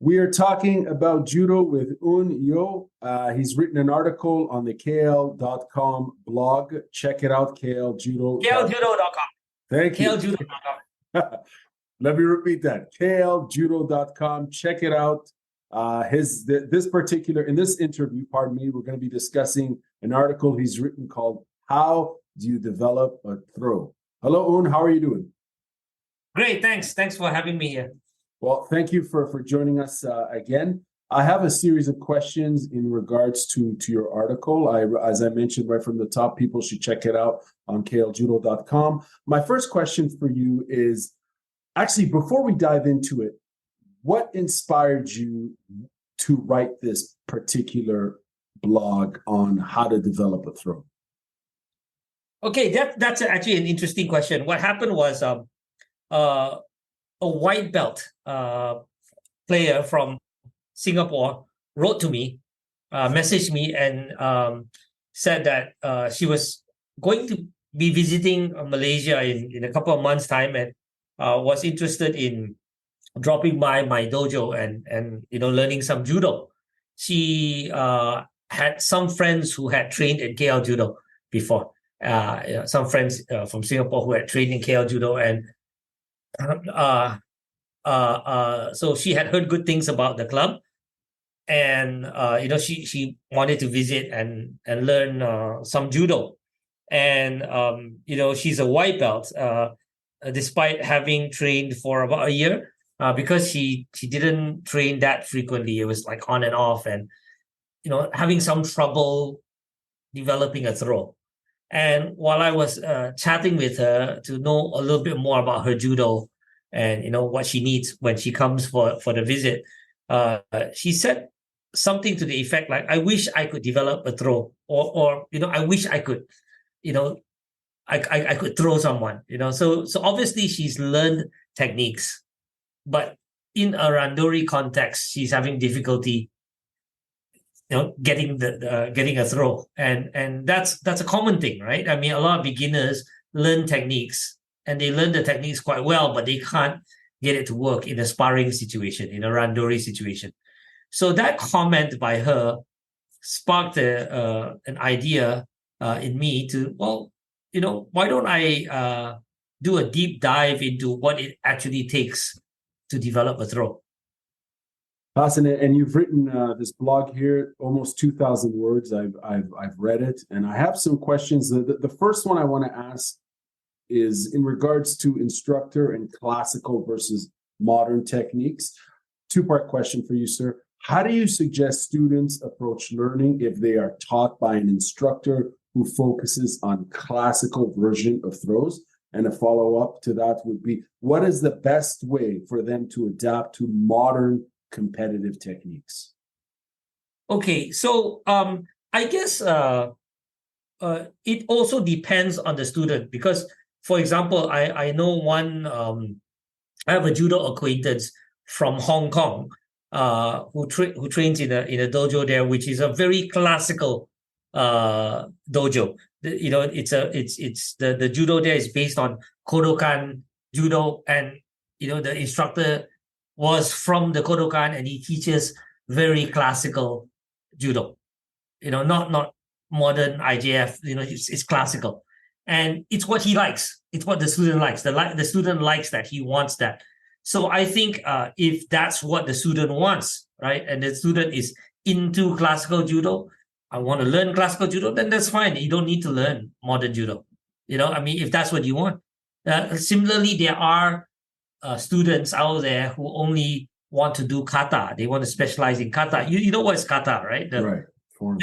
We are talking about judo with Yeoh. He's written an article on the KL.com blog. Check it out, KLJudo. KLJudo.com. Thank you. KLJudo.com. Let me repeat that. KLJudo.com. Check it out. In this interview, pardon me, we're going to be discussing an article he's written called "How Do You Develop a Throw?" Hello, Un. How are you doing? Great. Thanks for having me here. Well, thank you for joining us again. I have a series of questions in regards to your article. As I mentioned right from the top, people should check it out on kljudo.com. My first question for you is, actually, before we dive into it, what inspired you to write this particular blog on how to develop a throw? Okay, that's actually an interesting question. What happened was a white belt player from Singapore wrote to me, messaged me, and said that she was going to be visiting Malaysia in a couple of months' time, and was interested in dropping by my dojo and learning some judo. She had some friends who had trained in KL Judo before. Some friends from Singapore who had trained in KL Judo, and so she had heard good things about the club, and she wanted to visit and learn some judo, and she's a white belt despite having trained for about a year, because she didn't train that frequently. It was like on and off, and having some trouble developing a throw. And while I was chatting with her to know a little bit more about her judo and what she needs when she comes for the visit, she said something to the effect like, "I wish I could develop a throw," or "I wish I could, I could throw someone." So obviously she's learned techniques, but in a randori context, she's having difficulty getting a throw, and that's a common thing, right? I mean, a lot of beginners learn techniques, and they learn the techniques quite well, but they can't get it to work in a sparring situation, in a randori situation. So that comment by her sparked an idea in me to, why don't I do a deep dive into what it actually takes to develop a throw? Fascinating. And you've written this blog here, almost 2,000 words. I've read it, and I have some questions. The first one I want to ask is in regards to instructor and classical versus modern techniques. Two-part question for you, sir. How do you suggest students approach learning if they are taught by an instructor who focuses on classical version of throws? And a follow-up to that would be, what is the best way for them to adapt to modern competitive techniques? Okay, so I guess it also depends on the student, because, for example, I know one. I have a judo acquaintance from Hong Kong who trains in a dojo there, which is a very classical dojo. The judo there is based on Kodokan judo, and the instructor was from the Kodokan, and he teaches very classical judo, not modern IJF. It's classical, and it's what he likes. It's what the student likes. The student likes that. He wants that. So I think if that's what the student wants, right, and the student is into classical judo, I want to learn classical judo, then that's fine. You don't need to learn modern judo. If that's what you want. Similarly, there are students out there who only want to do kata. They want to specialize in kata. You know what's kata, right? Right. Form,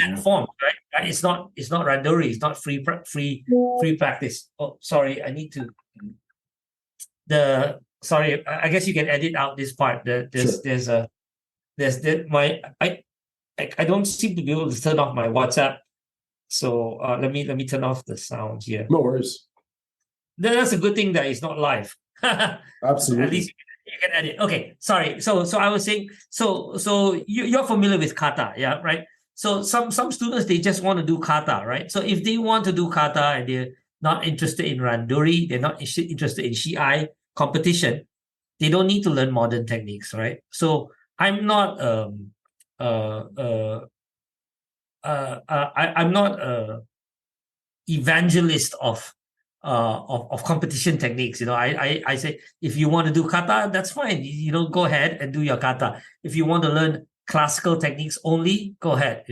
right? It's not randori. It's not free practice. Oh, sorry. I need to. Sorry. I guess you can edit out this part. I don't seem to be able to turn off my WhatsApp. So let me turn off the sound here. No worries. That's a good thing that it's not live. Absolutely. At least you can edit. Okay, sorry. So I was saying, so you're familiar with kata, yeah, right? So some students, they just want to do kata, right? So if they want to do kata and they're not interested in randori, they're not interested in shiai competition, they don't need to learn modern techniques, right? So I'm not I'm not a evangelist of competition techniques. I say if you want to do kata, that's fine. Go ahead and do your kata. If you want to learn classical techniques only, go ahead.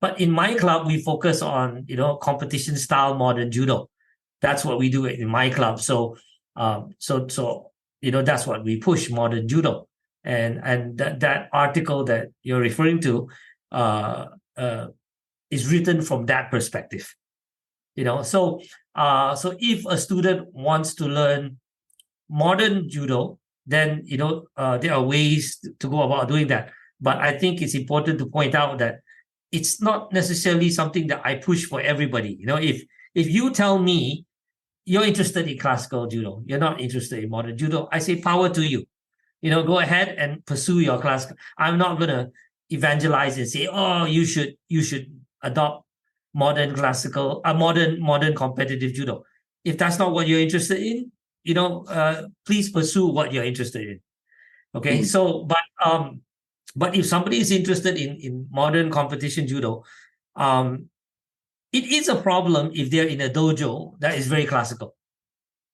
But in my club, we focus on competition style modern judo. That's what we do in my club. So that's what we push, modern judo. And that article that you're referring to uh, uh, is written from that perspective. So if a student wants to learn modern judo, then there are ways to go about doing that. But I think it's important to point out that it's not necessarily something that I push for everybody. If you tell me you're interested in classical judo, you're not interested in modern judo, I say power to you. Go ahead and pursue your class. I'm not gonna evangelize and say, oh, you should adopt modern competitive judo. If that's not what you're interested in, please pursue what you're interested in. Okay. So, but if somebody is interested in modern competition judo, it is a problem if they're in a dojo that is very classical.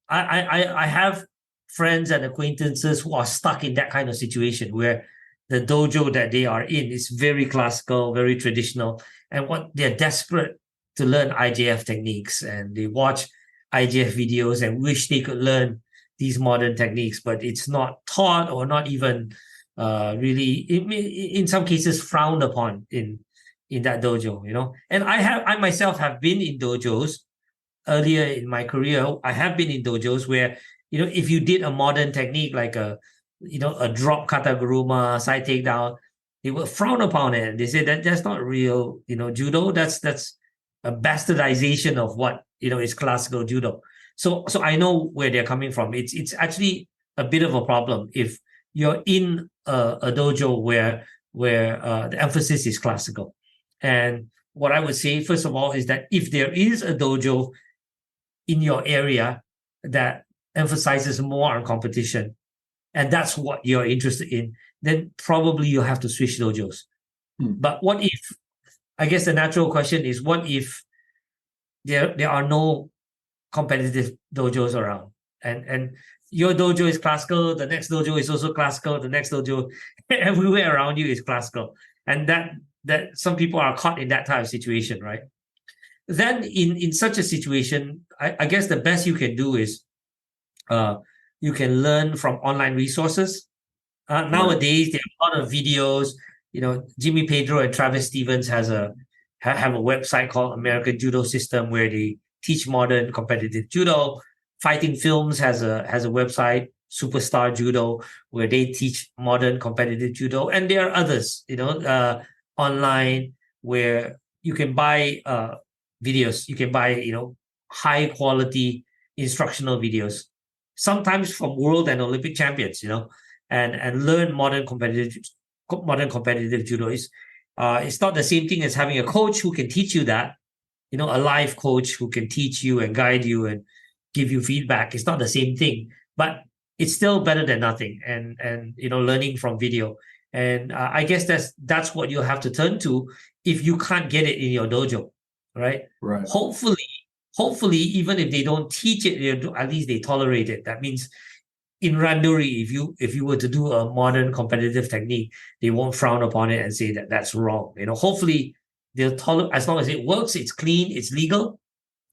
I have friends and acquaintances who are stuck in that kind of situation where the dojo that they are in is very classical, very traditional, and what they're desperate to learn IJF techniques, and they watch IJF videos and wish they could learn these modern techniques, but it's not taught or not even really, in some cases, frowned upon in that dojo. And I myself have been in dojos earlier in my career. I have been in dojos where if you did a modern technique like a drop kataguruma, side takedown, they will frown upon it. They say that that's not real judo. That's a bastardization of what is classical judo. So I know where they're coming from. It's actually a bit of a problem if you're in a dojo where the emphasis is classical. And what I would say, first of all, is that if there is a dojo in your area that emphasizes more on competition, and that's what you're interested in, then probably you have to switch dojos. But what if, I guess the natural question is, what if there are no competitive dojos around, and your dojo is classical, the next dojo is also classical, the next dojo everywhere around you is classical, and that some people are caught in that type of situation, right? Then in such a situation, I guess the best you can do is you can learn from online resources. Nowadays, there are a lot of videos. Jimmy Pedro and Travis Stevens have a website called American Judo System where they teach modern competitive judo. Fighting Films has a website, Superstar Judo, where they teach modern competitive judo, and there are others, online where you can buy videos. You can buy, high quality instructional videos, sometimes from world and Olympic champions, and learn modern competitive judo. It's not the same thing as having a coach who can teach you that, a live coach who can teach you and guide you and give you feedback. It's not the same thing, but it's still better than nothing. And learning from video. And I guess that's what you have to turn to if you can't get it in your dojo, right? Right. Hopefully, even if they don't teach it, at least they tolerate it. That means in randori, if you were to do a modern competitive technique, they won't frown upon it and say that that's wrong. Hopefully they'll tolerate, as long as it works, it's clean, it's legal.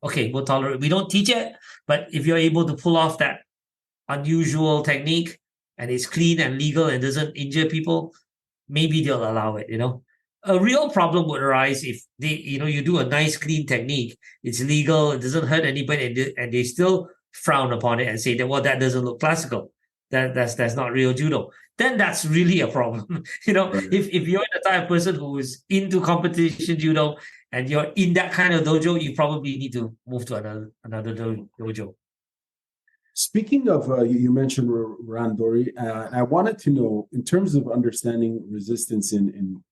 Okay, we'll tolerate. We don't teach it, but if you're able to pull off that unusual technique and it's clean and legal and doesn't injure people, maybe they'll allow it. A real problem would arise if you do a nice clean technique, it's legal, it doesn't hurt anybody, and they still frown upon it and say that, well, that doesn't look classical, that's not real judo. Then that's really a problem. Right. If you're the type of person who is into competition judo and you're in that kind of dojo, you probably need to move to another dojo. Speaking of, you mentioned randori. I wanted to know, in terms of understanding resistance in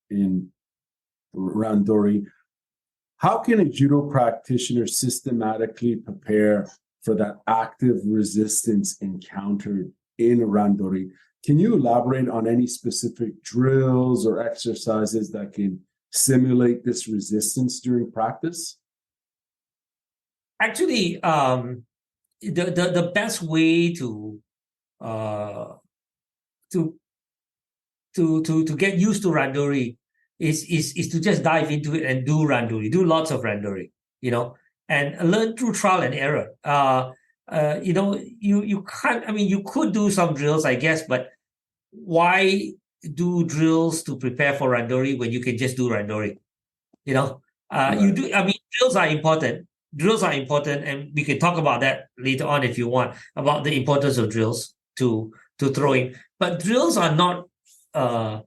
randori, how can a judo practitioner systematically prepare for that active resistance encountered in randori? Can you elaborate on any specific drills or exercises that can simulate this resistance during practice? Actually, the best way uh to to get used to randori is to just dive into it and do randori, do lots of randori, and learn through trial and error. You can't. I mean, you could do some drills, I guess, but why do drills to prepare for randori when you can just do randori? You do. I mean, drills are important. Drills are important, and we can talk about that later on if you want, about the importance of drills to throwing. But drills are not uh,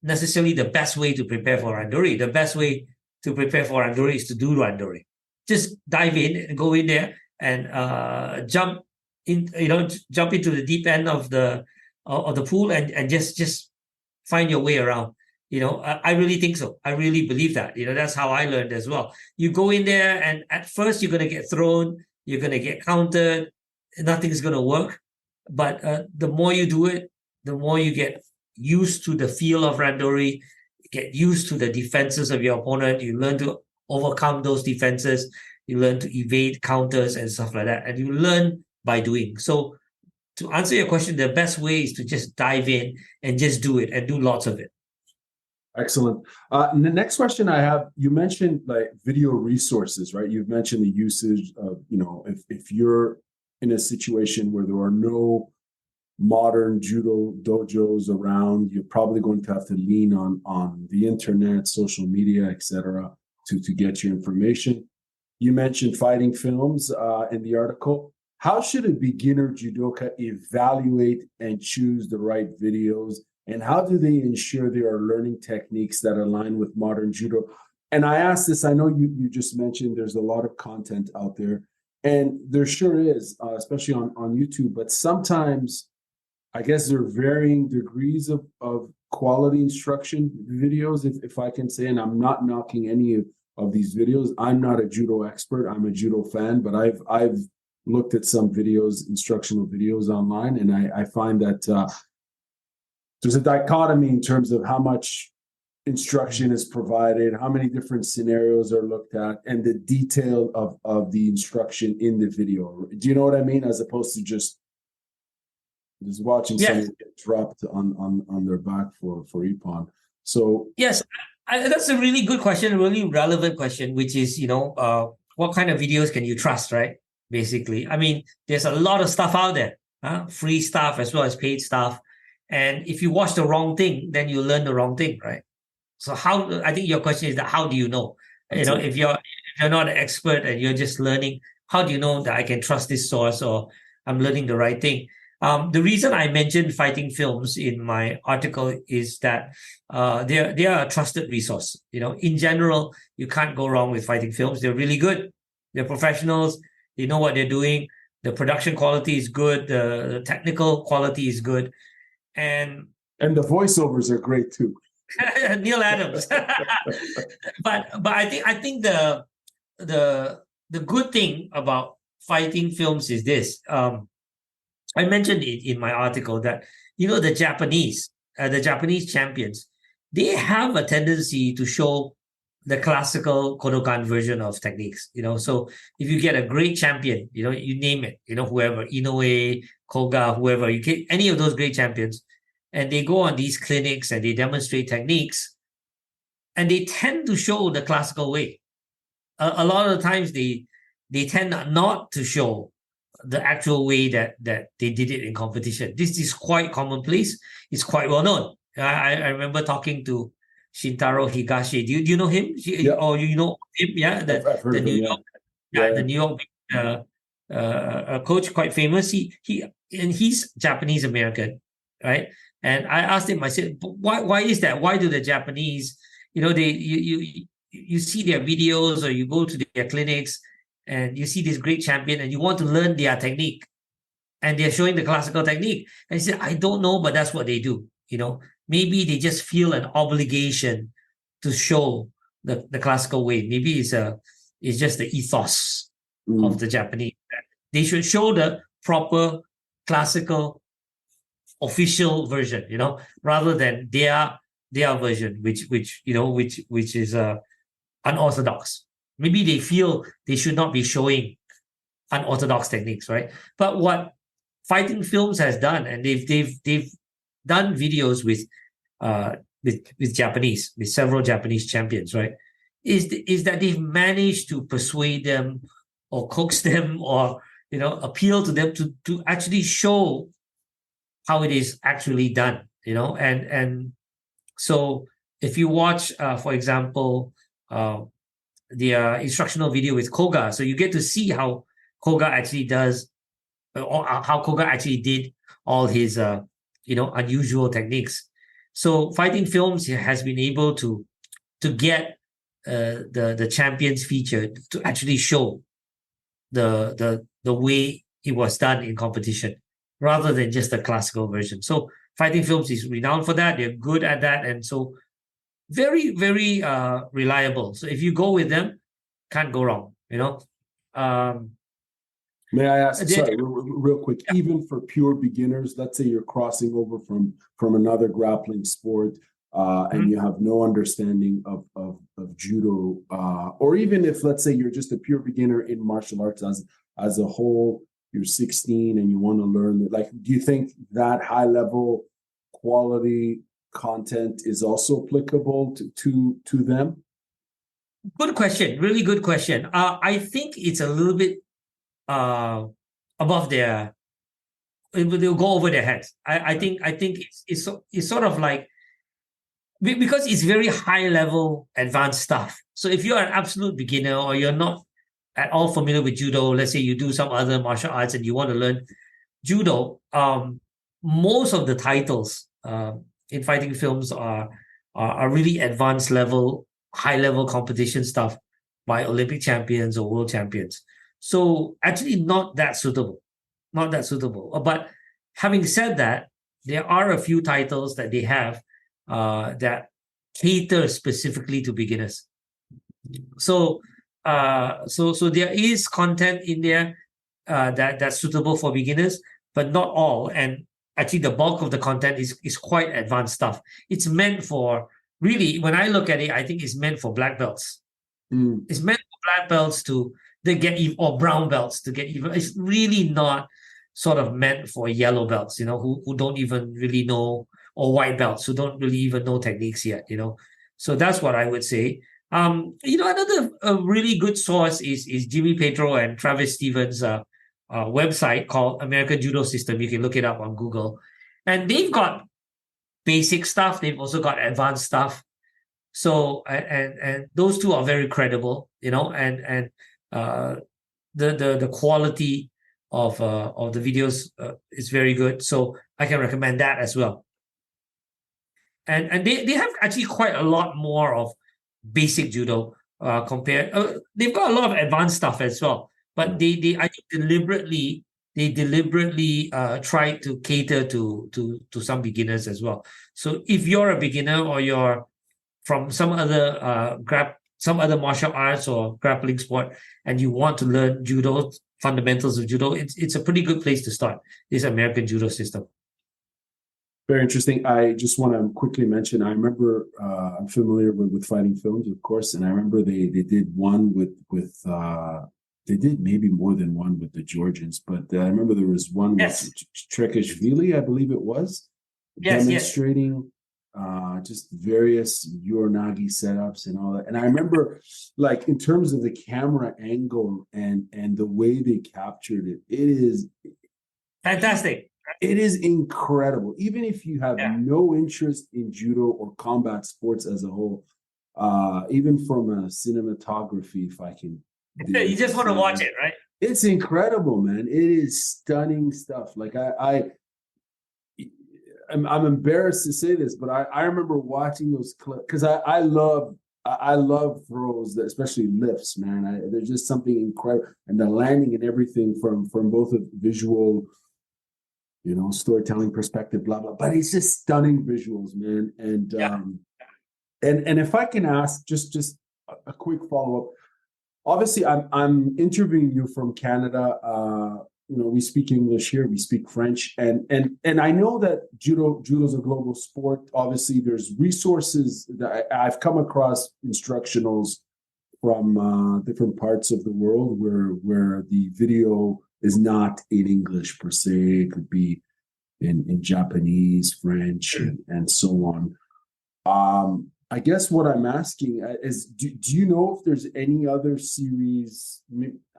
necessarily the best way to prepare for randori. The best way to prepare for randori is to do randori. Just dive in and go in there and jump in. Jump into the deep end of the pool and just find your way around. I really think so. I really believe that. That's how I learned as well. You go in there, and at first you're going to get thrown, you're going to get countered, nothing's going to work. But the more you do it, the more you get used to the feel of randori, get used to the defenses of your opponent. You learn to overcome those defenses. You learn to evade counters and stuff like that. And you learn by doing. So to answer your question, the best way is to just dive in and just do it and do lots of it. Excellent. The next question I have, you mentioned like video resources, right? You've mentioned the usage of, if you're in a situation where there are no modern judo dojos around, you're probably going to have to lean on the internet, social media, etc., to get your information. You mentioned fighting films in the article. How should a beginner judoka evaluate and choose the right videos? And how do they ensure they are learning techniques that align with modern judo? And I ask this, I know you just mentioned there's a lot of content out there, and there sure is, especially on YouTube, but sometimes I guess there are varying degrees of quality instruction videos, if I can say, and I'm not knocking any of these videos. I'm not a judo expert, I'm a judo fan, but I've looked at some videos, instructional videos online, and I find that there's a dichotomy in terms of how much instruction is provided, how many different scenarios are looked at, and the detail of the instruction in the video. Do you know what I mean? As opposed to just watching someone get dropped on their back for ippon. So yes, that's a really good question, a really relevant question, which is, what kind of videos can you trust, right? Basically, I mean, there's a lot of stuff out there, free stuff as well as paid stuff. And if you watch the wrong thing, then you learn the wrong thing, right? So I think your question is that how do you know? If you're not an expert and you're just learning, how do you know that I can trust this source or I'm learning the right thing? The reason I mentioned fighting films in my article is that they are a trusted resource. In general, you can't go wrong with fighting films. They're really good. They're professionals. They know what they're doing. The production quality is good. The technical quality is good. And the voiceovers are great too. Neil Adams. but I think the good thing about fighting films is this. I mentioned it in my article that the Japanese champions, they have a tendency to show the classical Kodokan version of techniques. So if you get a great champion, you name it, whoever, Inoue, Koga, whoever, you get any of those great champions, and they go on these clinics and they demonstrate techniques, and they tend to show the classical way. A lot of the times they tend not to show the actual way that they did it in competition. This is quite commonplace. It's quite well known. I remember talking to Shintaro Higashi. Do you know him? Yeah. Or you know him? Yeah, I've heard the of New him, York, the New York coach, quite famous. He's Japanese American, right? And I asked him. I said, why is that? Why do the Japanese, you see their videos or you go to their clinics and you see this great champion and you want to learn their technique, and they're showing the classical technique. And he said, I don't know, but that's what they do. Maybe they just feel an obligation to show the classical way. Maybe it's just the ethos of the Japanese. They should show the proper classical official version, rather than their version, which is unorthodox. Maybe they feel they should not be showing unorthodox techniques, right? But what Fighting Films has done, and they've done videos with Japanese, with several Japanese champions, right? Is that they've managed to persuade them or coax them or appeal to them to actually show how it is actually done, and so if you watch, for example, the instructional video with Koga, so you get to see how Koga actually does, or how Koga actually did all his unusual techniques. So Fighting Films has been able to get the champions featured to actually show the way it was done in competition, rather than just the classical version. So Fighting Films is renowned for that. They're good at that, and so very, very reliable. So if you go with them, can't go wrong. May I ask, sorry, real quick, Yeah. even for pure beginners, let's say you're crossing over from another grappling sport, and you have no understanding of judo, or even if, let's say, you're just a pure beginner in martial arts as a whole, you're 16 and you want to learn, do you think that high level quality content is also applicable to them? Good question. Really good question. I think it's a little bit above their. They'll go over their heads. I think it's sort of like, because it's very high level advanced stuff. So if you're an absolute beginner or you're not at all familiar with judo, let's say you do some other martial arts and you want to learn judo, most of the titles in Fighting Films are really advanced level, high level competition stuff by Olympic champions or world champions. So actually not that suitable. But having said that, there are a few titles that they have that cater specifically to beginners. So there is content in there that's suitable for beginners, but not all. And actually, the bulk of the content is quite advanced stuff. It's meant for, really, when I look at it, I think it's meant for black belts. It's meant for black belts to get even, or brown belts to get even. It's really not sort of meant for yellow belts, who don't even really know, or white belts who don't really even know techniques yet, So that's what I would say. Another really good source is Jimmy Pedro and Travis Stevens' website called American Judo System. You can look it up on Google, and they've got basic stuff. They've also got advanced stuff. So and those two are very credible, and the quality of the videos is very good. So I can recommend that as well. And they have actually quite a lot more of basic judo compared. They've got a lot of advanced stuff as well, but they I think deliberately try to cater to some beginners as well. So if you're a beginner or you're from some other martial arts or grappling sport and you want to learn judo, fundamentals of judo, it's a pretty good place to start, this American Judo System. Very interesting. I just want to quickly mention, I remember I'm familiar with Fighting Films, of course, and I remember they did one with they did maybe more than one with the Georgians, but I remember there was one with Trekishvili, I believe it was, demonstrating just various Uranagi setups and all that. And I remember, like, in terms of the camera angle and the way they captured it, it is fantastic. It is incredible. Even if you have no interest in judo or combat sports as a whole, even from a cinematography, if I can, you just want to watch it, right? It's incredible, man. It is stunning stuff. Like I'm embarrassed to say this, but I remember watching those clips because I love throws, especially lifts, man. There's just something incredible, and the landing and everything from both a visual, storytelling perspective, blah blah. But it's just stunning visuals, man. And and if I can ask just a quick follow up. Obviously, I'm interviewing you from Canada. we speak English here, we speak French, and I know that judo's a global sport. Obviously, there's resources that I've come across instructionals from different parts of the world where the video is not in English per se. It could be in Japanese, French, and so on. I guess what I'm asking is, do you know if there's any other series?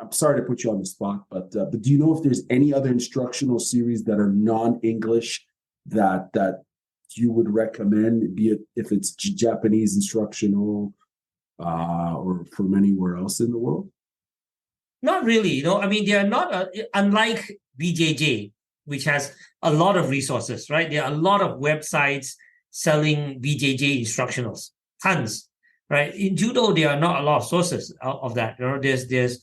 I'm sorry to put you on the spot, but do you know if there's any other instructional series that are non-English that you would recommend, be it if it's Japanese instructional or from anywhere else in the world? Not really. I mean, they are not unlike BJJ, which has a lot of resources, right? There are a lot of websites selling BJJ instructionals, tons, right? In judo, there are not a lot of sources of that. There's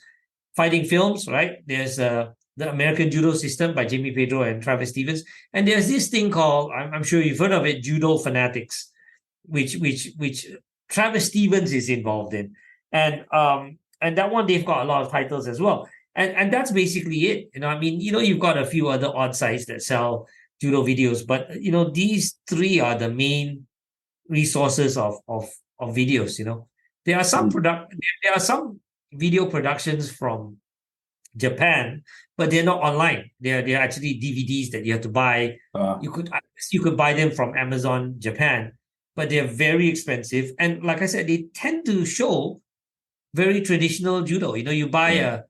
fighting films, right? There's the American Judo System by Jamie Pedro and Travis Stevens, and there's this thing called, I'm sure you've heard of it, Judo Fanatics, which Travis Stevens is involved in, and that one they've got a lot of titles as well, and that's basically it. I mean, you've got a few other odd sites that sell judo videos, but these three are the main resources of videos. There are some there are some video productions from Japan, but they're not online. They're actually DVDs that you have to buy. You could buy them from Amazon Japan, but they're very expensive. And like I said, they tend to show very traditional judo. You buy a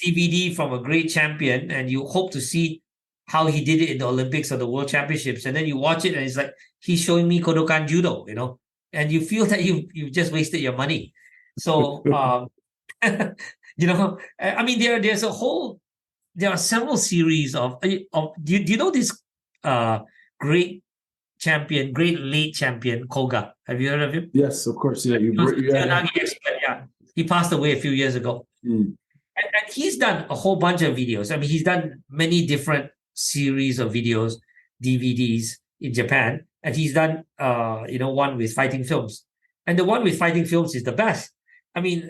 DVD from a great champion and you hope to see how he did it in the Olympics or the World Championships, and then you watch it and it's like, he's showing me Kodokan Judo, and you feel that you've just wasted your money. So I mean, there are several series of do you know this great late champion Koga? Have you heard of him? Yes, of course. Yeah, he passed away a few years ago. And he's done a whole bunch of videos. I mean, he's done many different series of videos, DVDs in Japan, and he's done one with fighting films, and the one with fighting films is the best. I mean,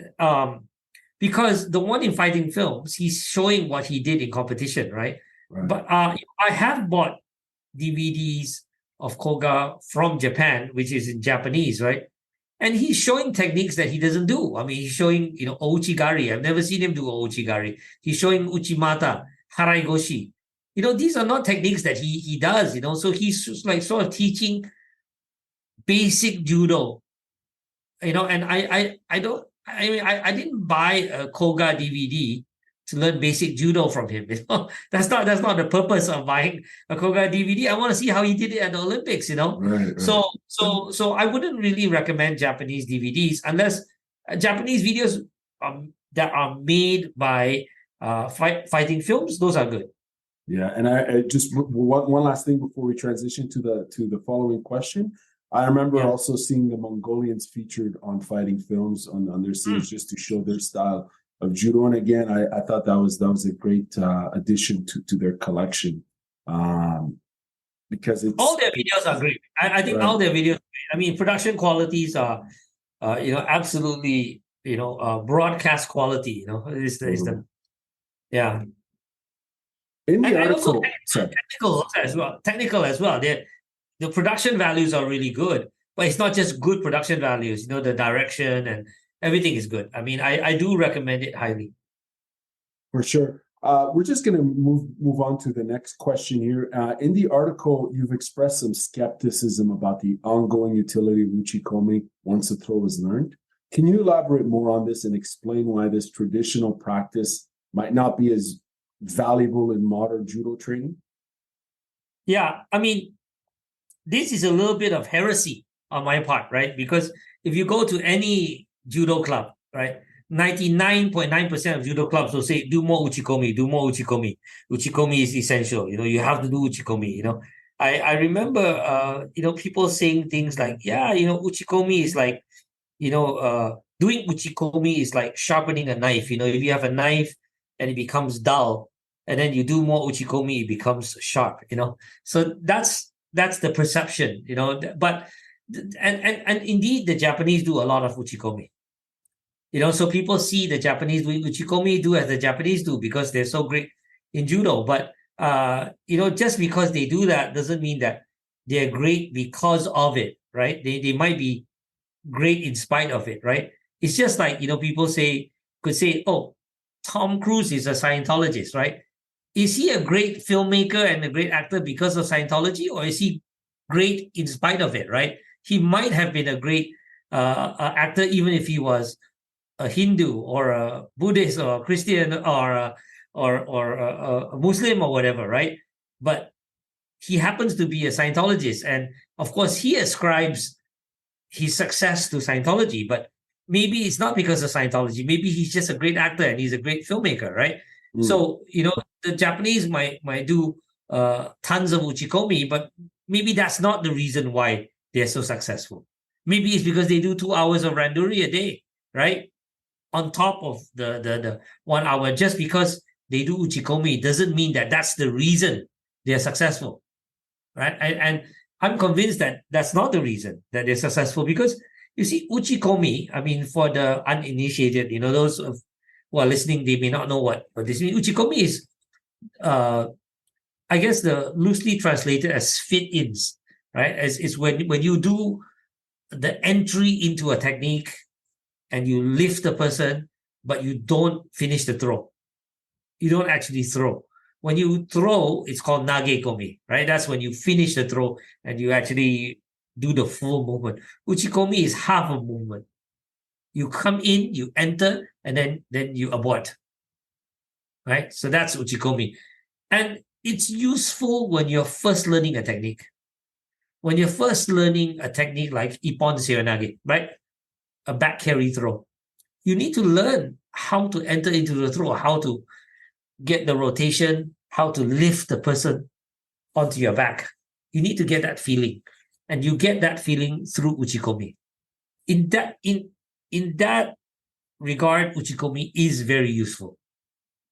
because the one in fighting films, he's showing what he did in competition, right? But I have bought DVDs of Koga from Japan, which is in Japanese, right? And he's showing techniques that he doesn't do. I mean, he's showing ouchigari. I've never seen him do ouchigari. He's showing uchimata, haraigoshi. These are not techniques that he does, so he's just like sort of teaching basic judo, and I didn't buy a Koga DVD to learn basic judo from him. That's not the purpose of buying a Koga DVD. I want to see how he did it at the Olympics, Right. So I wouldn't really recommend Japanese DVDs unless Japanese videos that are made by fighting films. Those are good. Yeah, and I just one last thing before we transition to the following question. I remember also seeing the Mongolians featured on fighting films on their series just to show their style of judo. And again, I thought that was a great addition to their collection, because all their videos are great. I think all their videos. I mean, production qualities are, absolutely, broadcast quality. Is the yeah. In the article, technical as well. The production values are really good, but it's not just good production values. The direction and everything is good. I mean, I do recommend it highly. For sure. We're just going to move on to the next question here. In the article, you've expressed some skepticism about the ongoing utility of uchikomi once a throw is learned. Can you elaborate more on this and explain why this traditional practice might not be as valuable in modern judo training? Yeah, I mean, this is a little bit of heresy on my part, right? Because if you go to any judo club, right, 99.9% of judo clubs will say, do more uchikomi, do more uchikomi. Uchikomi is essential. You have to do uchikomi. I remember, people saying things like, uchikomi is like, doing uchikomi is like sharpening a knife. If you have a knife and it becomes dull, and then you do more uchikomi, it becomes sharp, So that's the perception, But and indeed, the Japanese do a lot of uchikomi. So people see the Japanese doing uchikomi, do as the Japanese do because they're so great in judo. But just because they do that doesn't mean that they're great because of it, right? They might be great in spite of it, right? It's just like, people could say, oh, Tom Cruise is a Scientologist, right? Is he a great filmmaker and a great actor because of Scientology, or is he great in spite of it, right? He might have been a great actor even if he was a Hindu or a Buddhist or a Christian or a Muslim or whatever, right? But he happens to be a Scientologist, and of course he ascribes his success to Scientology, but maybe it's not because of Scientology. Maybe he's just a great actor and he's a great filmmaker, right? So the Japanese might do tons of uchikomi, but maybe that's not the reason why they're so successful. Maybe it's because they do 2 hours of randori a day, right? On top of the 1 hour. Just because they do uchikomi doesn't mean that that's the reason they're successful, right? And I'm convinced that that's not the reason that they're successful, because you see, uchikomi, I mean, for the uninitiated, those who are listening, they may not know what this means. Uchikomi is, I guess, the loosely translated as fit-ins, right? It's when you do the entry into a technique and you lift the person, but you don't finish the throw. You don't actually throw. When you throw, it's called nagekomi, right? That's when you finish the throw and you actually do the full movement. Uchikomi is half a movement. You come in, you enter, and then you abort, right? So that's uchikomi. And it's useful when you're first learning a technique. When you're first learning a technique like ippon seoinage, right? A back carry throw. You need to learn how to enter into the throw, how to get the rotation, how to lift the person onto your back. You need to get that feeling, and you get that feeling through uchikomi. In that regard, uchikomi is very useful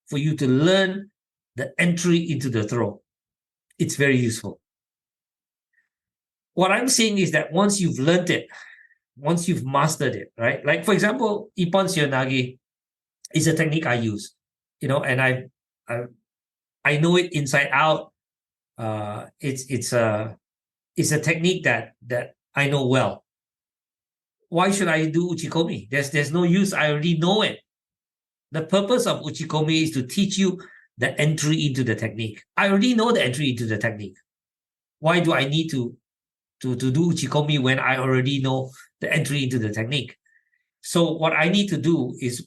for you to learn the entry into the throw. It's very useful. What I'm saying is that once you've learned it, once you've mastered it, right? Like, for example, ippon seoinage is a technique I use, and I know it inside out. It's a technique that I know well. Why should I do uchikomi? There's no use. I already know it. The purpose of uchikomi is to teach you the entry into the technique. I already know the entry into the technique. Why do I need to do uchikomi when I already know the entry into the technique? So what I need to do is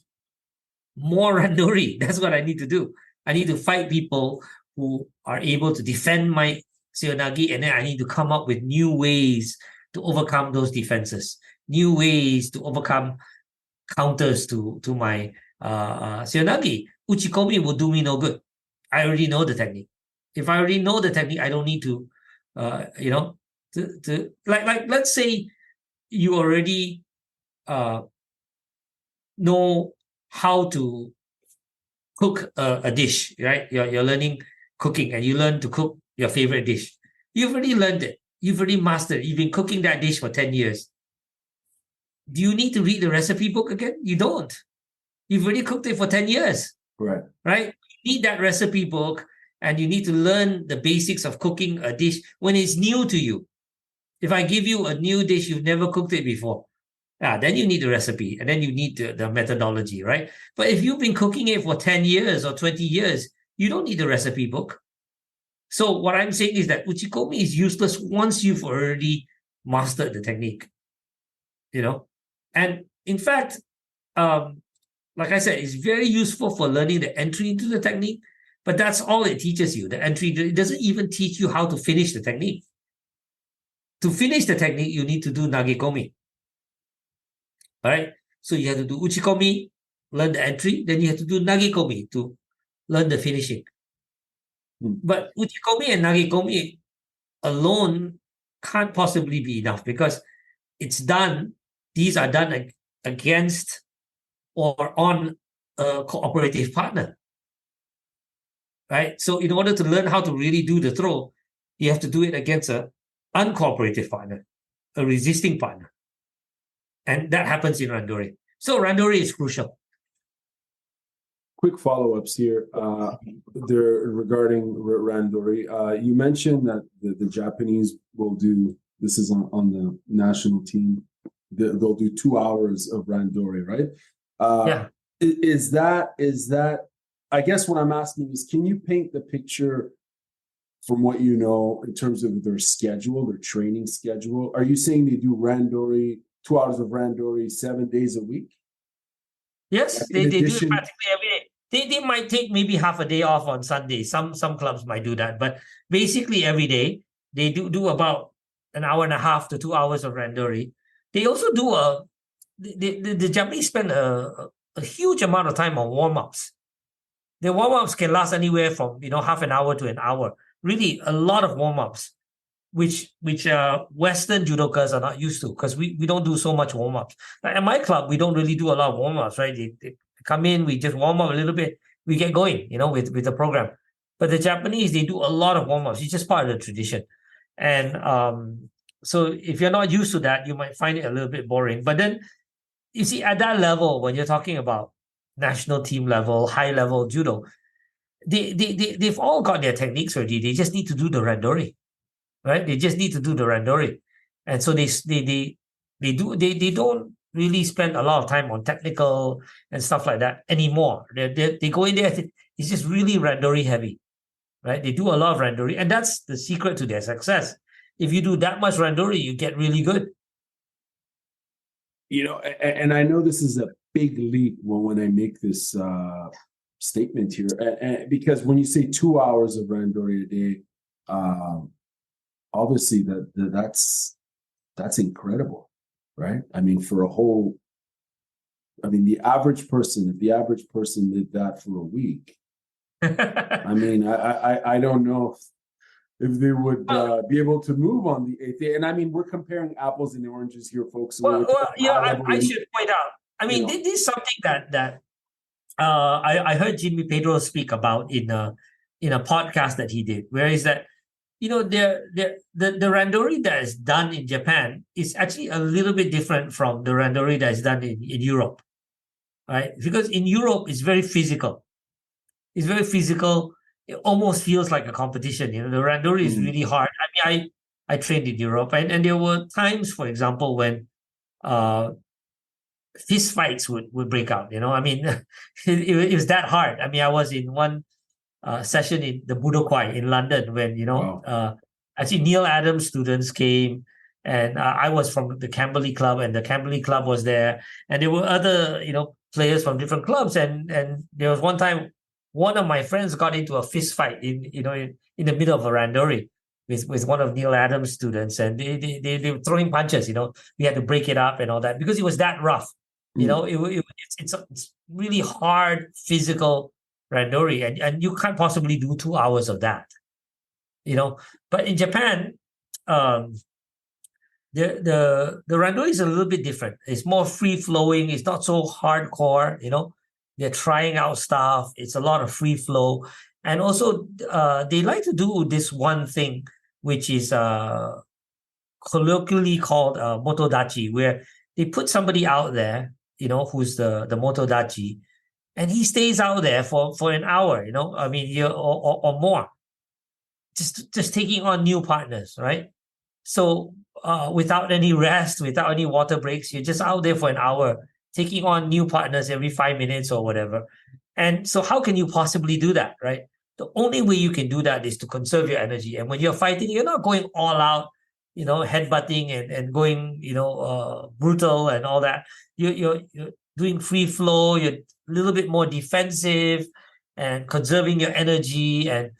more randori. That's what I need to do. I need to fight people who are able to defend my seoinage, and then I need to come up with new ways to overcome those defenses, new ways to overcome counters to my seoinage. Uchikomi will do me no good. I already know the technique. If I already know the technique, I don't need to, like let's say you already know how to cook a dish, right? You're learning cooking, and you learn to cook your favorite dish. You've already learned it. You've already mastered it. You've been cooking that dish for 10 years. Do you need to read the recipe book again? You don't. You've already cooked it for 10 years. Right? You need that recipe book, and you need to learn the basics of cooking a dish when it's new to you. If I give you a new dish, you've never cooked it before, then you need the recipe, and then you need the methodology, right? But if you've been cooking it for 10 years or 20 years, you don't need the recipe book. So what I'm saying is that uchikomi is useless once you've already mastered the technique, And in fact, like I said, it's very useful for learning the entry into the technique, but that's all it teaches you, the entry. It doesn't even teach you how to finish the technique. To finish the technique, you need to do nagekomi. All right? So you have to do uchikomi, learn the entry, then you have to do nagekomi to learn the finishing. But uchikomi and nagekomi alone can't possibly be enough, because these are done against or on a cooperative partner, right? So in order to learn how to really do the throw, you have to do it against an uncooperative partner, a resisting partner. And that happens in randori. So randori is crucial. quick follow-ups here. There regarding randori. You mentioned that the Japanese will do. This is on the national team. They'll do 2 hours of randori, right? Yeah. Is that? I guess what I'm asking is, can you paint the picture from what you know in terms of their schedule, their training schedule? Are you saying they do randori, 2 hours of randori, 7 days a week? Yes, In they do it addition, practically every day. They might take maybe half a day off on Sunday. Some clubs might do that, but basically every day they do about an hour and a half to 2 hours of randori. They also do the Japanese spend a huge amount of time on warm-ups. The warm-ups can last anywhere from half an hour to an hour. Really, a lot of warm-ups, which Western judokas are not used to, because we don't do so much warm-ups. Like at my club, we don't really do a lot of warm-ups, right? They come in, we just warm up a little bit, we get going, with the program. But the Japanese, they do a lot of warm-ups. It's just part of the tradition. And so if you're not used to that, you might find it a little bit boring. But then, you see, at that level, when you're talking about national team level, high level judo, they've all got their techniques already. They just need to do the randori, right? They just need to do the randori, and so they don't really spend a lot of time on technical and stuff like that anymore. They go in there. It's just really randori heavy, right? They do a lot of randori, and that's the secret to their success. If you do that much randori, you get really good. And I know this is a big leap when I make this statement here, because when you say 2 hours of randori a day, obviously that's incredible, right? I mean, the average person, if the average person did that for a week, I mean, I don't know if they would be able to move on the 8th day. And I mean, we're comparing apples and oranges here, folks. Well, I should point out. I mean, this is something that I heard Jimmy Pedro speak about in a podcast that he did, where is that the randori that is done in Japan is actually a little bit different from the randori that is done in Europe, right? Because in Europe it's very physical. It's very physical. It almost feels like a competition. The randori is really hard. I mean, I trained in Europe, and there were times, for example, when fist fights would break out. I mean, it was that hard. I mean, I was in one session in the Budokwai in London when Wow. actually Neil Adams students came, and I was from the Camberley Club, and the Camberley Club was there, and there were other players from different clubs, and there was one time one of my friends got into a fist fight in the middle of a randori with one of Neil Adams' students, and they were throwing punches. We had to break it up and all that because it was that rough. It's really hard physical randori, and you can't possibly do 2 hours of that. But in Japan, the randori is a little bit different. It's more free flowing. It's not so hardcore. They're trying out stuff. It's a lot of free flow, and also they like to do this one thing, which is colloquially called motodachi, where they put somebody out there, who's the motodachi, and he stays out there for an hour. I mean, or more, just taking on new partners, right? So without any rest, without any water breaks, you're just out there for an hour, taking on new partners every 5 minutes or whatever. And so how can you possibly do that, right? The only way you can do that is to conserve your energy. And when you're fighting, you're not going all out, headbutting and going, brutal and all that. You're doing free flow. You're a little bit more defensive and conserving your energy. And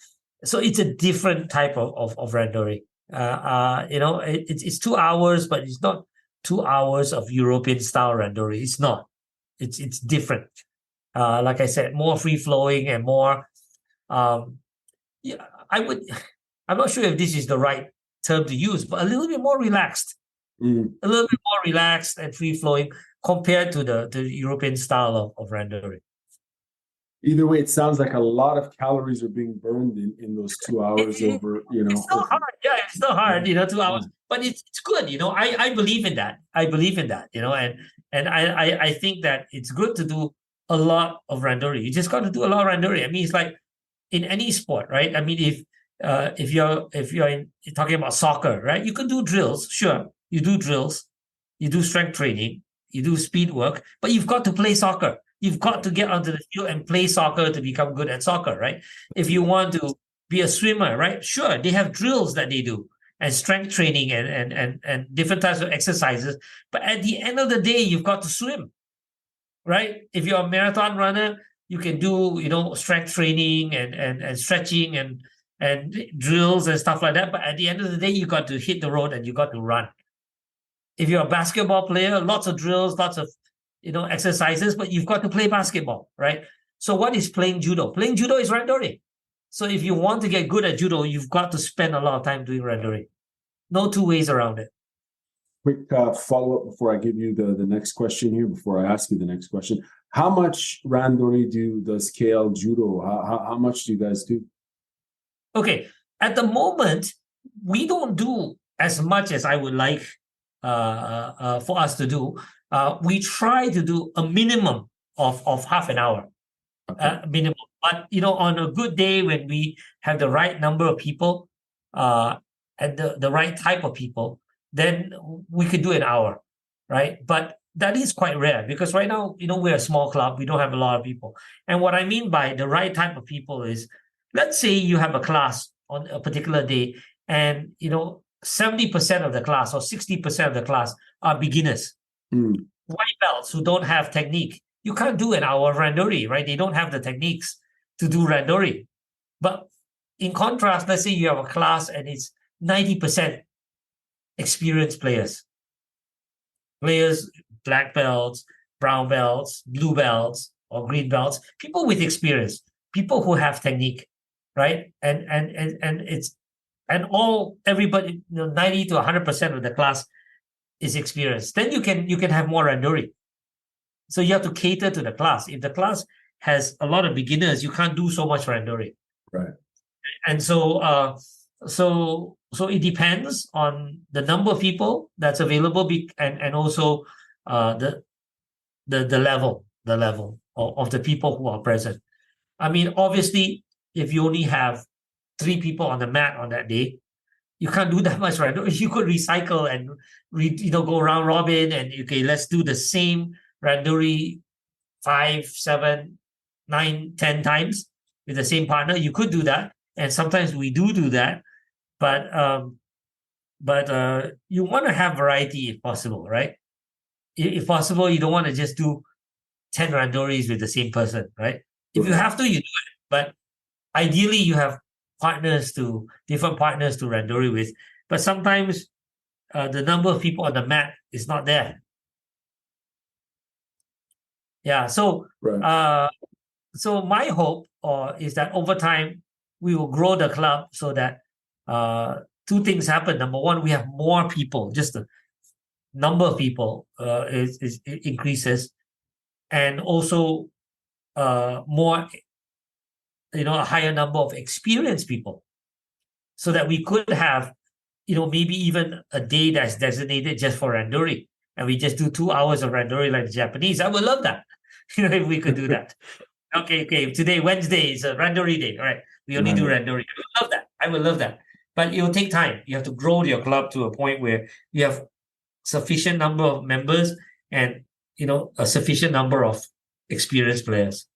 so it's a different type of randori. It's 2 hours, but it's not 2 hours of European style randori. It's not. It's different. Like I said, more free flowing and more. I'm not sure if this is the right term to use, but a little bit more relaxed. A little bit more relaxed and free flowing compared to the European style of randori. Either way, it sounds like a lot of calories are being burned in those 2 hours over. It's not hard. Yeah, it's not hard. 2 hours, but it's good. I believe in that. I believe in that. And I think that it's good to do a lot of randori. You just got to do a lot of randori. I mean, it's like in any sport, right? I mean, if you're talking about soccer, right? You can do drills, sure. You do drills, you do strength training, you do speed work, but you've got to play soccer. You've got to get onto the field and play soccer to become good at soccer, right? If you want to be a swimmer, right? Sure, they have drills that they do and strength training and different types of exercises. But at the end of the day, you've got to swim, right? If you're a marathon runner, you can do, strength training and stretching and drills and stuff like that. But at the end of the day, you got to hit the road and you got to run. If you're a basketball player, lots of drills, lots of, exercises, but you've got to play basketball, right? So what is playing judo? Playing judo is randori. So if you want to get good at judo, you've got to spend a lot of time doing randori. No two ways around it. Quick follow-up before I give you the next question here, before I ask you the next question. How much randori does KL Judo? How much do you guys do? Okay. At the moment, we don't do as much as I would like for us to do. We try to do a minimum of half an hour. Okay. Minimum. But, on a good day when we have the right number of people and the right type of people, then we could do an hour, right? But that is quite rare because right now, we're a small club. We don't have a lot of people. And what I mean by the right type of people is, let's say you have a class on a particular day and, 70% of the class or 60% of the class are beginners. White belts who don't have technique. You can't do an hour of randori, right? They don't have the techniques to do randori. But in contrast, let's say you have a class and it's 90% experienced players, black belts, brown belts, blue belts, or green belts, people with experience, people who have technique, right? And everybody, 90 to 100% of the class is experienced. Then you can have more randori. So you have to cater to the class. If the class has a lot of beginners, you can't do so much randori. Right. And so it depends on the number of people that's available and also the level of the people who are present. I mean, obviously, if you only have 3 people on the mat on that day, you can't do that much, right? You could recycle and go round robin and okay, let's do the same randori 5, 7, 9, 10 times with the same partner. You could do that, and sometimes we do that, but you want to have variety if possible, right? If possible, you don't want to just do 10 randoris with the same person, right? If you have to, you do it, but ideally you have different partners to randori with, but sometimes the number of people on the mat is not there. Yeah, so right. So my hope is that over time we will grow the club so that 2 things happen. Number one, we have more people, just the number of people is increases, and also more, a higher number of experienced people, so that we could have, maybe even a day that's designated just for randori, and we just do 2 hours of randori like the Japanese. I would love that, if we could do that. Okay. Today, Wednesday, is a randori day. All right, we only do randori. I would love that. But it will take time. You have to grow your club to a point where you have sufficient number of members and, a sufficient number of experienced players.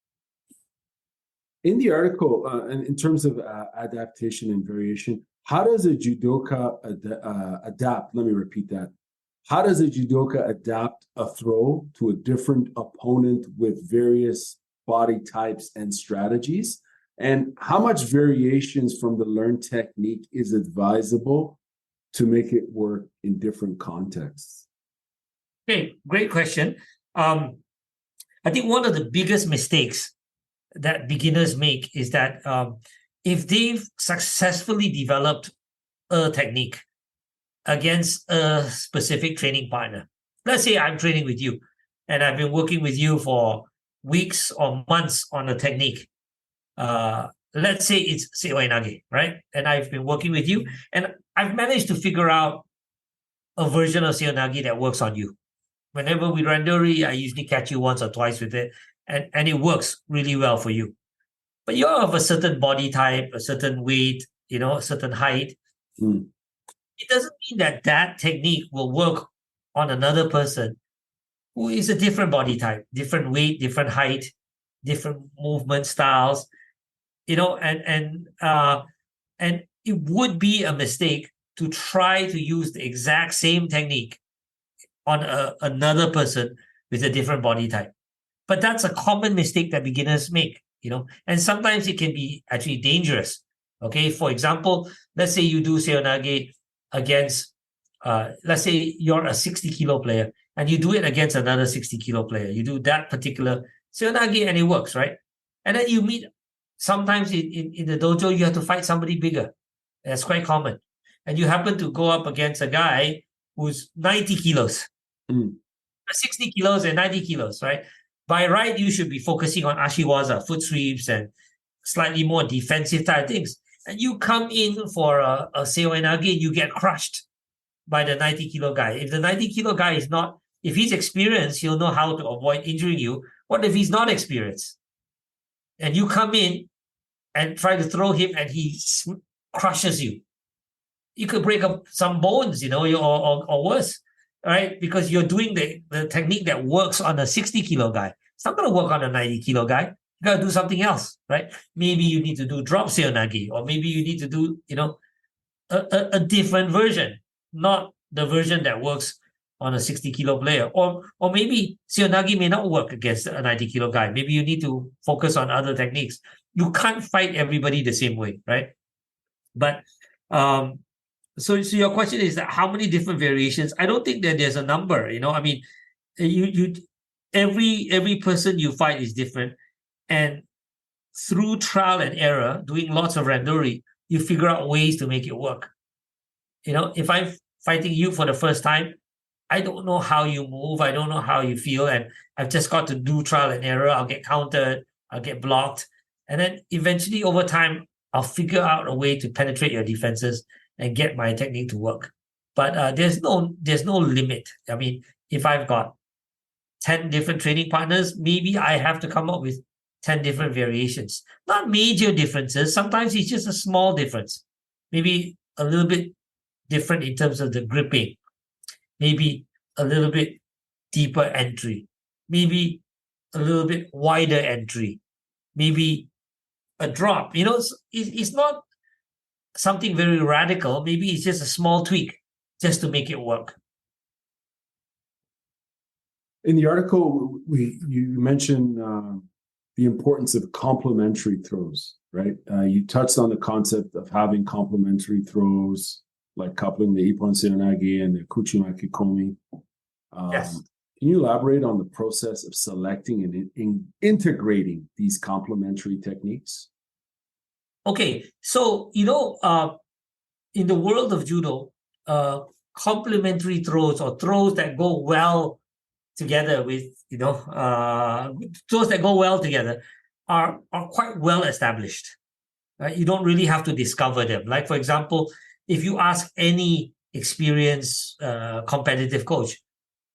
In the article, in terms of adaptation and variation, how does a judoka adapt? Let me repeat that. How does a judoka adapt a throw to a different opponent with various body types and strategies? And how much variations from the learned technique is advisable to make it work in different contexts? Okay, great question. I think one of the biggest mistakes that beginners make is that if they've successfully developed a technique against a specific training partner, let's say I'm training with you and I've been working with you for weeks or months on a technique. Let's say it's Seoh Nage, right? And I've been working with you and I've managed to figure out a version of Seoh Nage that works on you. Whenever we randori, I usually catch you once or twice with it. and it works really well for you. But you're of a certain body type, a certain weight, a certain height. It doesn't mean that that technique will work on another person who is a different body type, different weight, different height, different movement styles, and it would be a mistake to try to use the exact same technique on another person with a different body type. But that's a common mistake that beginners make, and sometimes it can be actually dangerous. Okay, for example, let's say you do seoinage against, let's say you're a 60 kilo player and you do it against another 60 kilo player. You do that particular seoinage and it works, right? And then you meet, sometimes in the dojo, you have to fight somebody bigger. That's quite common. And you happen to go up against a guy who's 90 kilos, 60 kilos and 90 kilos, right? By right, you should be focusing on ashiwaza, foot sweeps, and slightly more defensive type things. And you come in for a seoinage, you get crushed by the 90 kilo guy. If the 90 kilo guy is not, if he's experienced, he'll know how to avoid injuring you. What if he's not experienced? And you come in and try to throw him and he crushes you. You could break up some bones, or worse, right? Because you're doing the technique that works on a 60 kilo guy. It's not going to work on a 90 kilo guy. You got to do something else, right? Maybe you need to do drop seoinage, or maybe you need to do, a different version, not the version that works on a 60 kilo player. Or maybe seoinage may not work against a 90 kilo guy. Maybe you need to focus on other techniques. You can't fight everybody the same way, right? But so your question is that how many different variations? I don't think that there's a number. I mean, every person you fight is different, and through trial and error, doing lots of randori, you figure out ways to make it work. If I'm fighting you for the first time, I don't know how you move, I don't know how you feel, and I've just got to do trial and error. I'll get countered, I'll get blocked, and then eventually over time, I'll figure out a way to penetrate your defenses and get my technique to work. But there's no limit. I mean, if I've got 10 different training partners, maybe I have to come up with 10 different variations. Not major differences. Sometimes it's just a small difference. Maybe a little bit different in terms of the gripping. Maybe a little bit deeper entry. Maybe a little bit wider entry. Maybe a drop. It's not something very radical. Maybe it's just a small tweak just to make it work. In the article, you mentioned the importance of complementary throws, right? You touched on the concept of having complementary throws, like coupling the ippon seoinage and the kuchimaki komi. Yes. Can you elaborate on the process of selecting and integrating these complementary techniques? Okay, so in the world of judo, complementary throws, or throws that go well together with throws that go well together are quite well established. Right? You don't really have to discover them. Like, for example, if you ask any experienced competitive coach,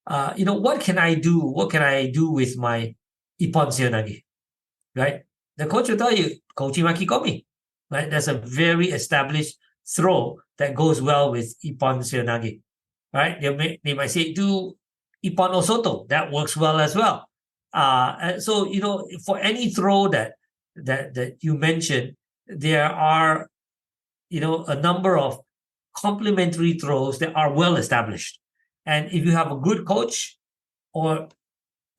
what can I do? What can I do with my ippon seoinage? Right? The coach will tell you, kuchimaki komi. Right? That's a very established throw that goes well with ippon seoinage. Right? They might say, do ippon osoto. That works well as well. And so, for any throw that you mentioned, there are, a number of complementary throws that are well established. And if you have a good coach, or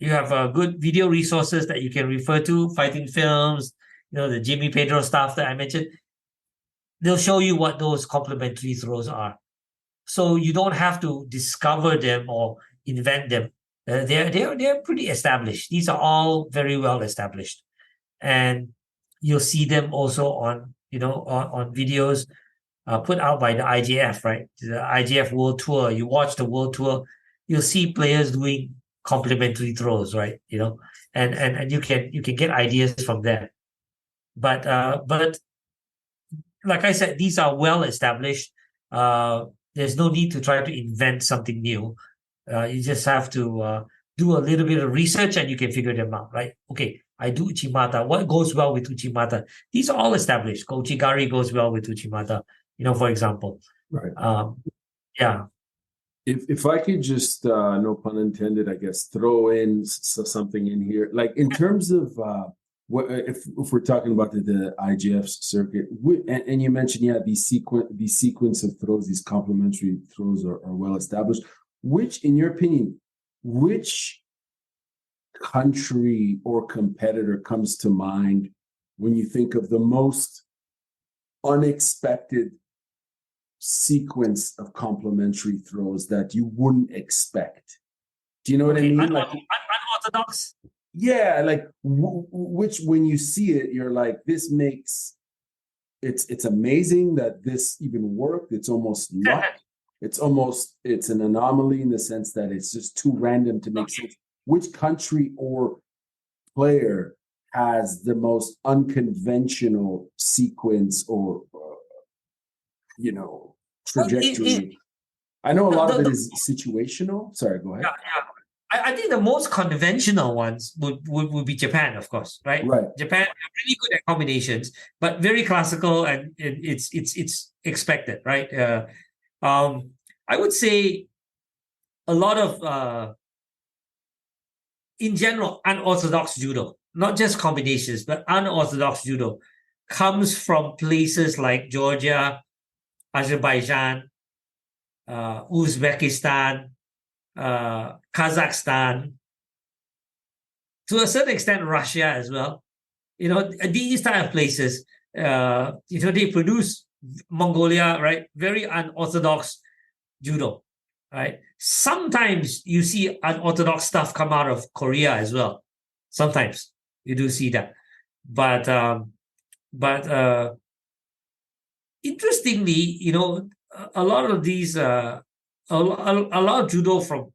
you have good video resources that you can refer to, fighting films, the Jimmy Pedro stuff that I mentioned, they'll show you what those complementary throws are. So you don't have to discover them or invent them. They're pretty established. These are all very well established, and you'll see them also on on videos put out by the IJF, right? The IJF World Tour. You watch the World Tour, you'll see players doing complementary throws, right? And you can get ideas from there. But like I said, these are well established. There's no need to try to invent something new. You just have to do a little bit of research and you can figure them out, right? Okay, I do Uchimata. What goes well with Uchimata? These are all established. Kochigari goes well with Uchimata, for example. Right. Yeah. If I could just, no pun intended, I guess, throw in something in here, like in terms of if we're talking about the IGF circuit, and you mentioned, these sequence of throws, these complementary throws are well established. Which, in your opinion, which country or competitor comes to mind when you think of the most unexpected sequence of complementary throws that you wouldn't expect? Do you know what I mean? Like unorthodox. Yeah, like which, when you see it, you're like, this makes it's amazing that this even worked. It's almost luck. It's an anomaly in the sense that it's just too random to make sense. Which country or player has the most unconventional sequence or trajectory? I know a lot of it is situational. Sorry, go ahead. Yeah. I think the most conventional ones would be Japan, of course, right? Right. Japan are really good at combinations, but very classical, and it's expected, right? I would say a lot of in general unorthodox judo, not just combinations, but unorthodox judo, comes from places like Georgia, Azerbaijan, Uzbekistan, Kazakhstan, to a certain extent, Russia as well. These type of places, they produce Mongolia, right? Very unorthodox judo, right? Sometimes you see unorthodox stuff come out of Korea as well. Sometimes you do see that, but interestingly, a lot of these, a lot of judo from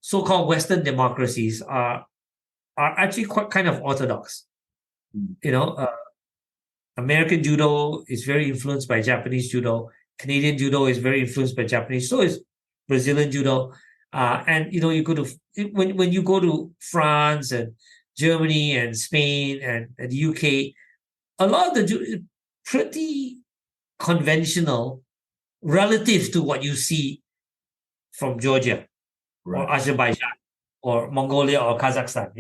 so-called Western democracies are actually quite kind of orthodox. American judo is very influenced by Japanese judo. Canadian judo is very influenced by Japanese. So is Brazilian judo. And you go to when you go to France and Germany and Spain and the UK, a lot of the judo is pretty conventional relative to what you see from Georgia or Azerbaijan or Mongolia or Kazakhstan.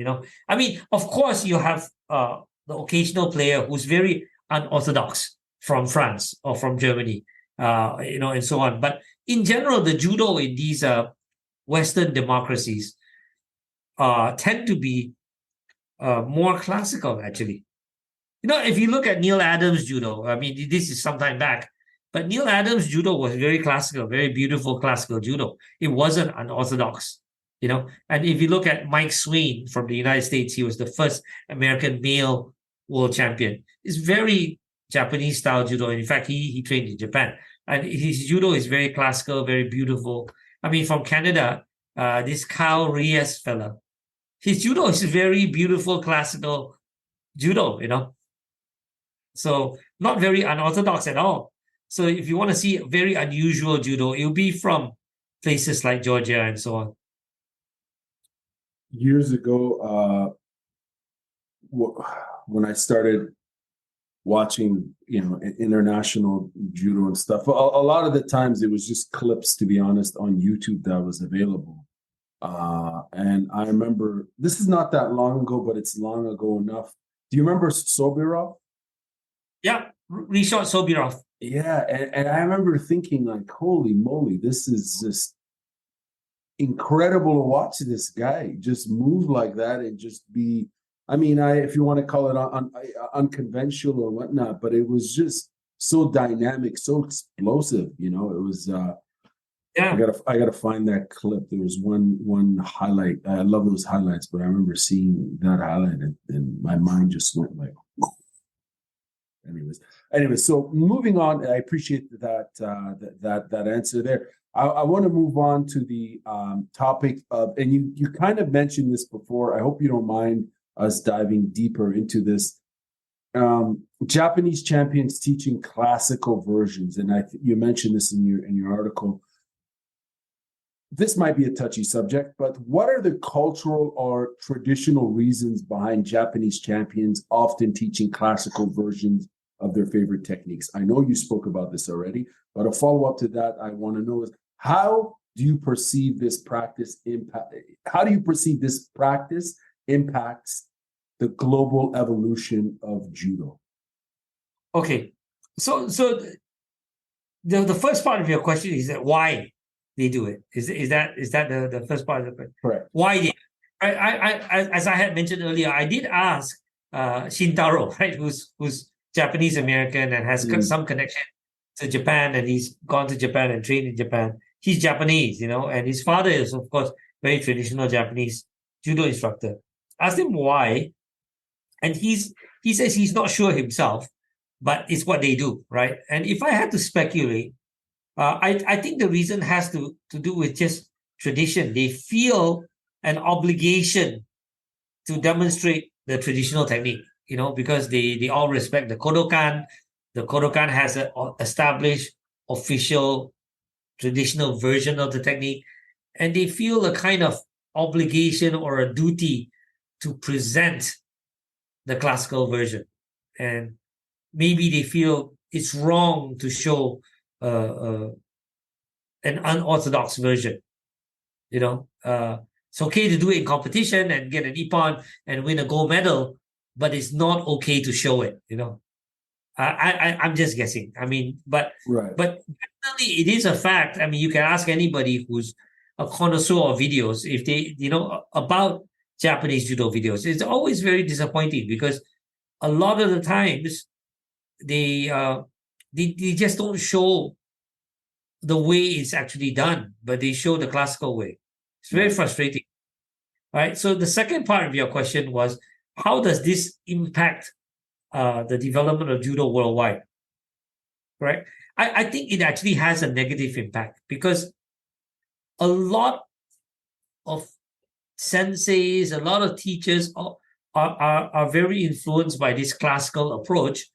I mean, of course, you have the occasional player who's very unorthodox from France or from Germany, and so on. But in general, the judo in these Western democracies tend to be more classical, actually. If you look at Neil Adams' judo, I mean, this is some time back, but Neil Adams' judo was very classical, very beautiful classical judo. It wasn't unorthodox, And if you look at Mike Swain from the United States, he was the first American male world champion. It's very Japanese style judo. In fact, he trained in Japan, and his judo is very classical, very beautiful. I mean, from Canada, this Kyle Reyes fella, his judo is very beautiful classical judo, So not very unorthodox at all. So if you want to see very unusual judo, it'll be from places like Georgia and so on. Years ago, when I started watching, international judo and stuff, a lot of the times it was just clips, to be honest, on YouTube that was available. And I remember, this is not that long ago, but it's long ago enough. Do you remember Sobirov? Yeah, Rishon Sobirov. Yeah, and I remember thinking, like, holy moly, this is just incredible to watch this guy just move like that and just be, I mean, if you want to call it unconventional or whatnot, but it was just so dynamic, so explosive. It was. Yeah, I gotta find that clip. There was one highlight. I love those highlights, but I remember seeing that highlight and my mind just went like. Anyways, so moving on, I appreciate that answer there. I want to move on to the topic of, and you kind of mentioned this before. I hope you don't mind us diving deeper into this. Japanese champions teaching classical versions, and you mentioned this in your article. this might be a touchy subject, but what are the cultural or traditional reasons behind Japanese champions often teaching classical versions of their favorite techniques? I know you spoke about this already, but a follow-up to that I want to know is how do you perceive this practice impact? How do you perceive this practice impacts the global evolution of judo? Okay, so the first part of your question is that why they do it? Is that the first part of the question? Correct. Why they? I as I had mentioned earlier, I did ask Shintaro, right, who's Japanese American and has some connection to Japan, and he's gone to Japan and trained in Japan. He's Japanese, and his father is, of course, very traditional Japanese judo instructor. Asked him why, and he says he's not sure himself, but it's what they do, right? And if I had to speculate, I think the reason has to do with just tradition. They feel an obligation to demonstrate the traditional technique, because they all respect the Kodokan. The Kodokan has an established official traditional version of the technique, and they feel a kind of obligation or a duty to present the classical version. And maybe they feel it's wrong to show an unorthodox version. It's okay to do it in competition and get an ippon and win a gold medal, but it's not okay to show it. I'm just guessing. But definitely it is a fact. You can ask anybody who's a connoisseur of videos if they, about Japanese judo videos. It's always very disappointing because a lot of the times they just don't show the way it's actually done, but they show the classical way. It's very frustrating. All right. So the second part of your question was, how does this impact the development of judo worldwide? Right. I think it actually has a negative impact because a lot of senseis, a lot of teachers are very influenced by this classical approach,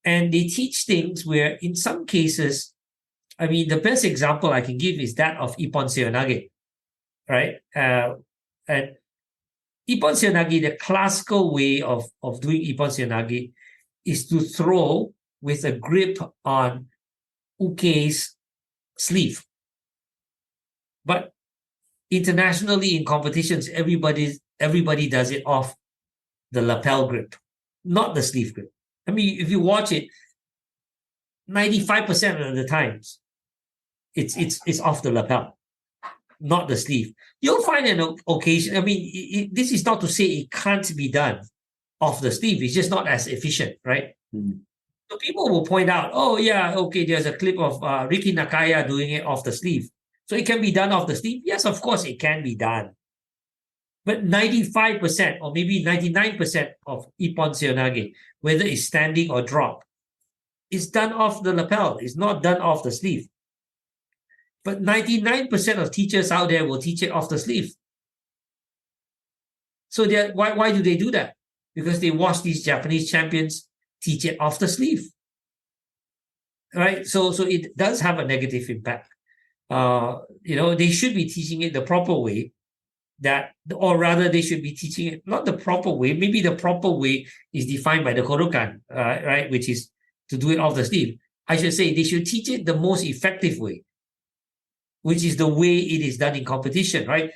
and they teach things where, in some cases, the best example I can give is that of Ippon Seoinage, right? And Ippon Seoinage, the classical way of doing Ippon Seoinage is to throw with a grip on uke's sleeve. But internationally in competitions, everybody does it off the lapel grip, not the sleeve grip. If you watch it, 95% of the times, it's off the lapel, not the sleeve. You'll find an occasion. This is not to say it can't be done off the sleeve. It's just not as efficient, right? Mm-hmm. So people will point out, oh yeah, okay, there's a clip of Ricky Nakaya doing it off the sleeve. So it can be done off the sleeve. Yes, of course it can be done. But 95% or maybe 99% of Ippon Seoinage, whether it's standing or drop, is done off the lapel. It's not done off the sleeve. But 99% of teachers out there will teach it off the sleeve. So why do they do that? Because they watch these Japanese champions teach it off the sleeve. Right? So it does have a negative impact. They should be teaching it the proper way, or rather they should be teaching it not the proper way. Maybe the proper way is defined by the Kodokan, right? Which is to do it off the sleeve. I should say they should teach it the most effective way, which is the way it is done in competition, right?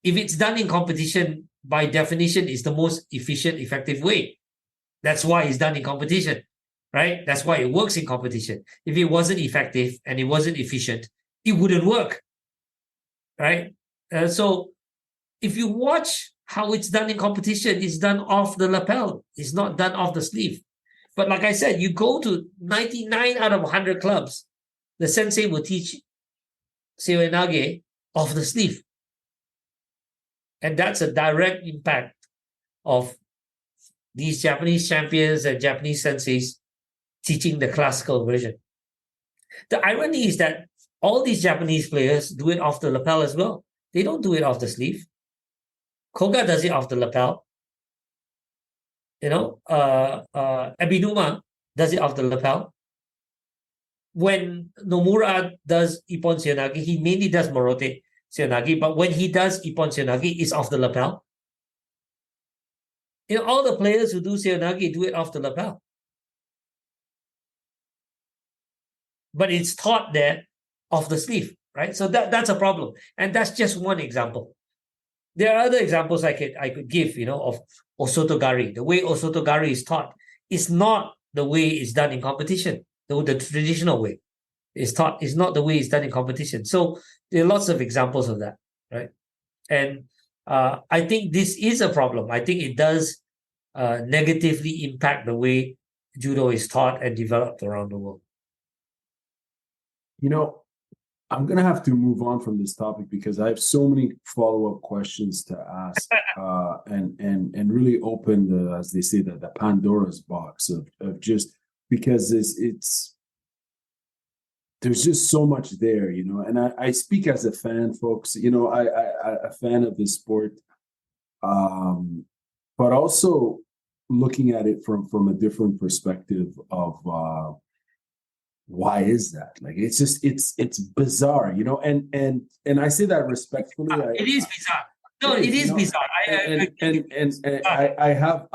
If it's done in competition, by definition, it's the most efficient, effective way. That's why it's done in competition, right? That's why it works in competition. If it wasn't effective and it wasn't efficient, it wouldn't work, right? So if you watch how it's done in competition, it's done off the lapel. It's not done off the sleeve. But like I said, you go to 99 out of 100 clubs, the sensei will teach Seoinage off the sleeve. And that's a direct impact of these Japanese champions and Japanese senseis teaching the classical version. The irony is that all these Japanese players do it off the lapel as well. They don't do it off the sleeve. Koga does it off the lapel. Abinuma does it off the lapel. when Nomura does Ippon Seoinage, he mainly does Morote Seoinage, but when he does Ippon Seoinage, it's off the lapel. All the players who do Seoinage do it off the lapel. But it's taught there off the sleeve, right? So that's a problem. And that's just one example. There are other examples I could give, of Osotogari. The way Osotogari is taught is not the way it's done in competition. The traditional way is taught is not the way it's done in competition. So there are lots of examples of that, right? And I think this is a problem. I think it does negatively impact the way judo is taught and developed around the world. I'm going to have to move on from this topic because I have so many follow-up questions to ask and really open the, as they say, the Pandora's box of just because there's just so much there, and I speak as a fan, folks, I a fan of this sport, but also looking at it from a different perspective of why is that? Like, it's bizarre, and I say that respectfully. It is bizarre. No, it is bizarre. I have,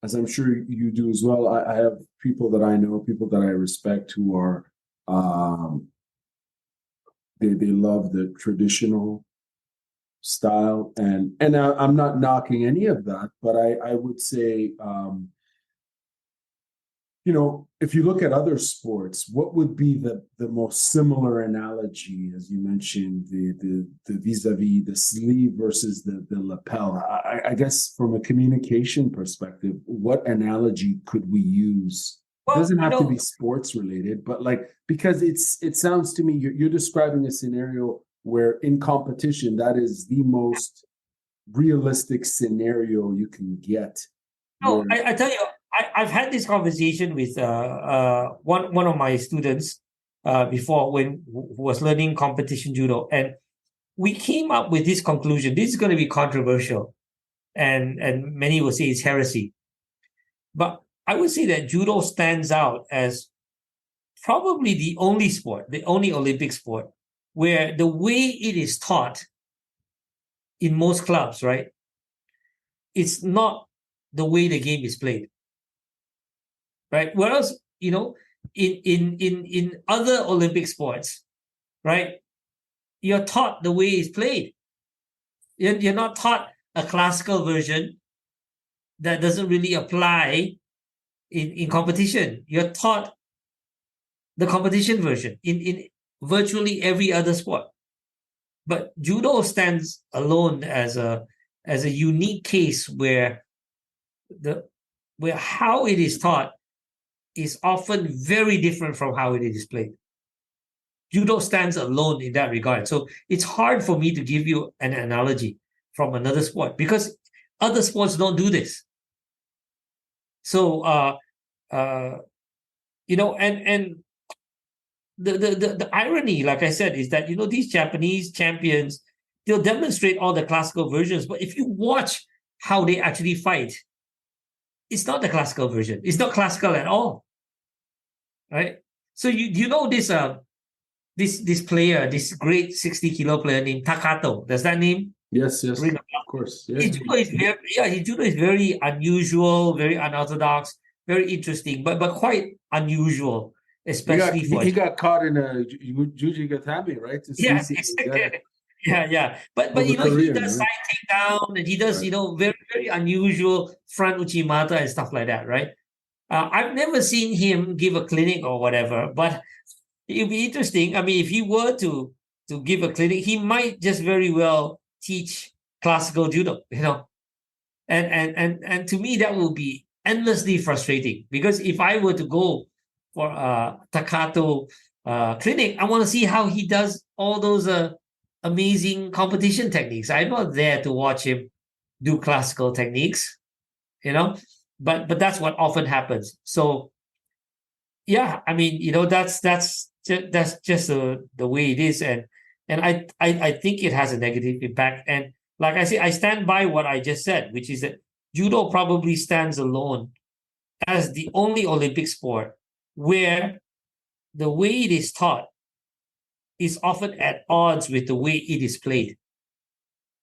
as I'm sure you do as well. I have people that I know, people that I respect, who are, they love the traditional style, and I'm not knocking any of that, but I would say, if you look at other sports, what would be the most similar analogy, as you mentioned, the vis-a-vis the sleeve versus the lapel? I guess from a communication perspective, what analogy could we use? It doesn't have to be sports related, but because it sounds to me you're describing a scenario where in competition that is the most realistic scenario you can get. No, I tell you, I've had this conversation with one of my students before who was learning competition judo, and we came up with this conclusion. This is going to be controversial, and many will say it's heresy, but I would say that judo stands out as probably the only sport, the only Olympic sport, where the way it is taught in most clubs, right, it's not the way the game is played. Right. Whereas, in other Olympic sports, right, you're taught the way it's played. You're not taught a classical version that doesn't really apply in competition. You're taught the competition version in virtually every other sport. But judo stands alone as a unique case where how it is taught is often very different from how it is displayed. Judo stands alone in that regard. So it's hard for me to give you an analogy from another sport because other sports don't do this. So, and the irony, like I said, is that, these Japanese champions, they'll demonstrate all the classical versions, but if you watch how they actually fight, it's not the classical version. It's not classical at all, right? So this player, this great 60-kilo player named Takato. Does that name? Yes, of course. Yeah. His judo is very unusual, very unorthodox, very interesting, but quite unusual, especially he got caught in a Jujigatame, right? Yes, yeah. But he does side takedown and he does very very unusual front uchimata and stuff like that, right? I've never seen him give a clinic or whatever, but it'd be interesting. I mean, if he were to give a clinic, he might just very well teach classical judo, and to me that will be endlessly frustrating because if I were to go for Takato clinic, I want to see how he does all those amazing competition techniques. I'm not there to watch him do classical techniques, but that's what often happens. So yeah, I mean, that's just the way it is, and I think it has a negative impact. And like I say, I stand by what I just said, which is that judo probably stands alone as the only Olympic sport where the way it is taught is often at odds with the way it is played.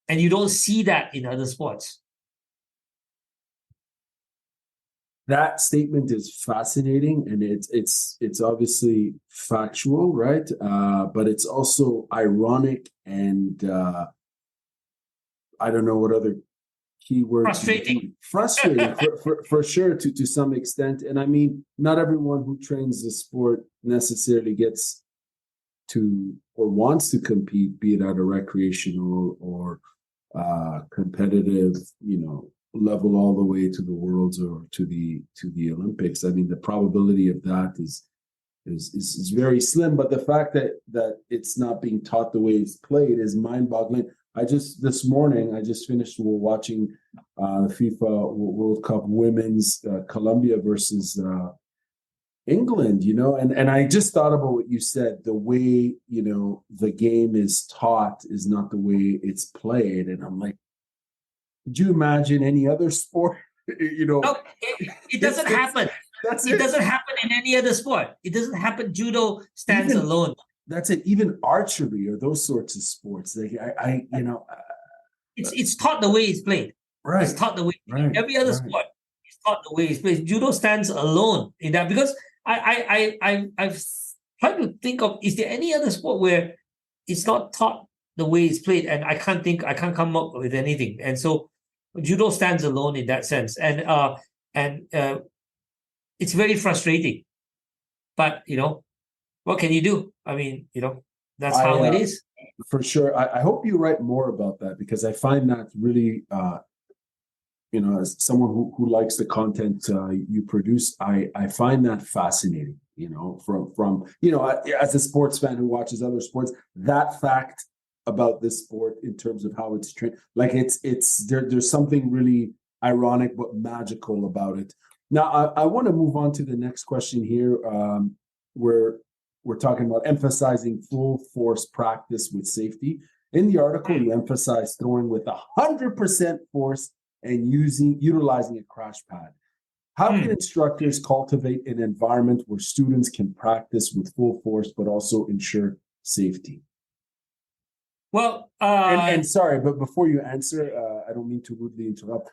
And you don't see that in other sports. That statement is fascinating, and it's obviously factual, right? But it's also ironic, and I don't know what other keyword. Frustrating for sure to some extent. And I mean, not everyone who trains the sport necessarily gets to or wants to compete, be it at a recreational or competitive, level all the way to the worlds or to the Olympics. I mean, the probability of that is very slim. But the fact that it's not being taught the way it's played is mind-boggling. This morning I just finished watching the FIFA World Cup Women's Colombia versus England, and I just thought about what you said. The way the game is taught is not the way it's played, and I'm like, could you imagine any other sport? No, it doesn't happen. It doesn't happen in any other sport. It doesn't happen. Judo stands alone. That's it. Even archery or those sorts of sports. It's taught the way it's played. Right. It's taught the way. Right. Every other sport is taught the way it's played. Judo stands alone in that, because I've tried to think of, is there any other sport where it's not taught the way it's played? And I can't come up with anything. And so Judo stands alone in that sense. And it's very frustrating. But what can you do? I mean, that's how it is. For sure. I hope you write more about that, because I find that really, as someone who likes the content you produce, I find that fascinating, from as a sports fan who watches other sports, that fact about this sport in terms of how it's trained, like there's something really ironic but magical about it. Now, I want to move on to the next question here, where we're talking about emphasizing full force practice with safety. In the article, you emphasize throwing with 100% force and utilizing a crash pad. How can instructors cultivate an environment where students can practice with full force but also ensure safety? Well, and sorry, but before you answer, I don't mean to rudely interrupt.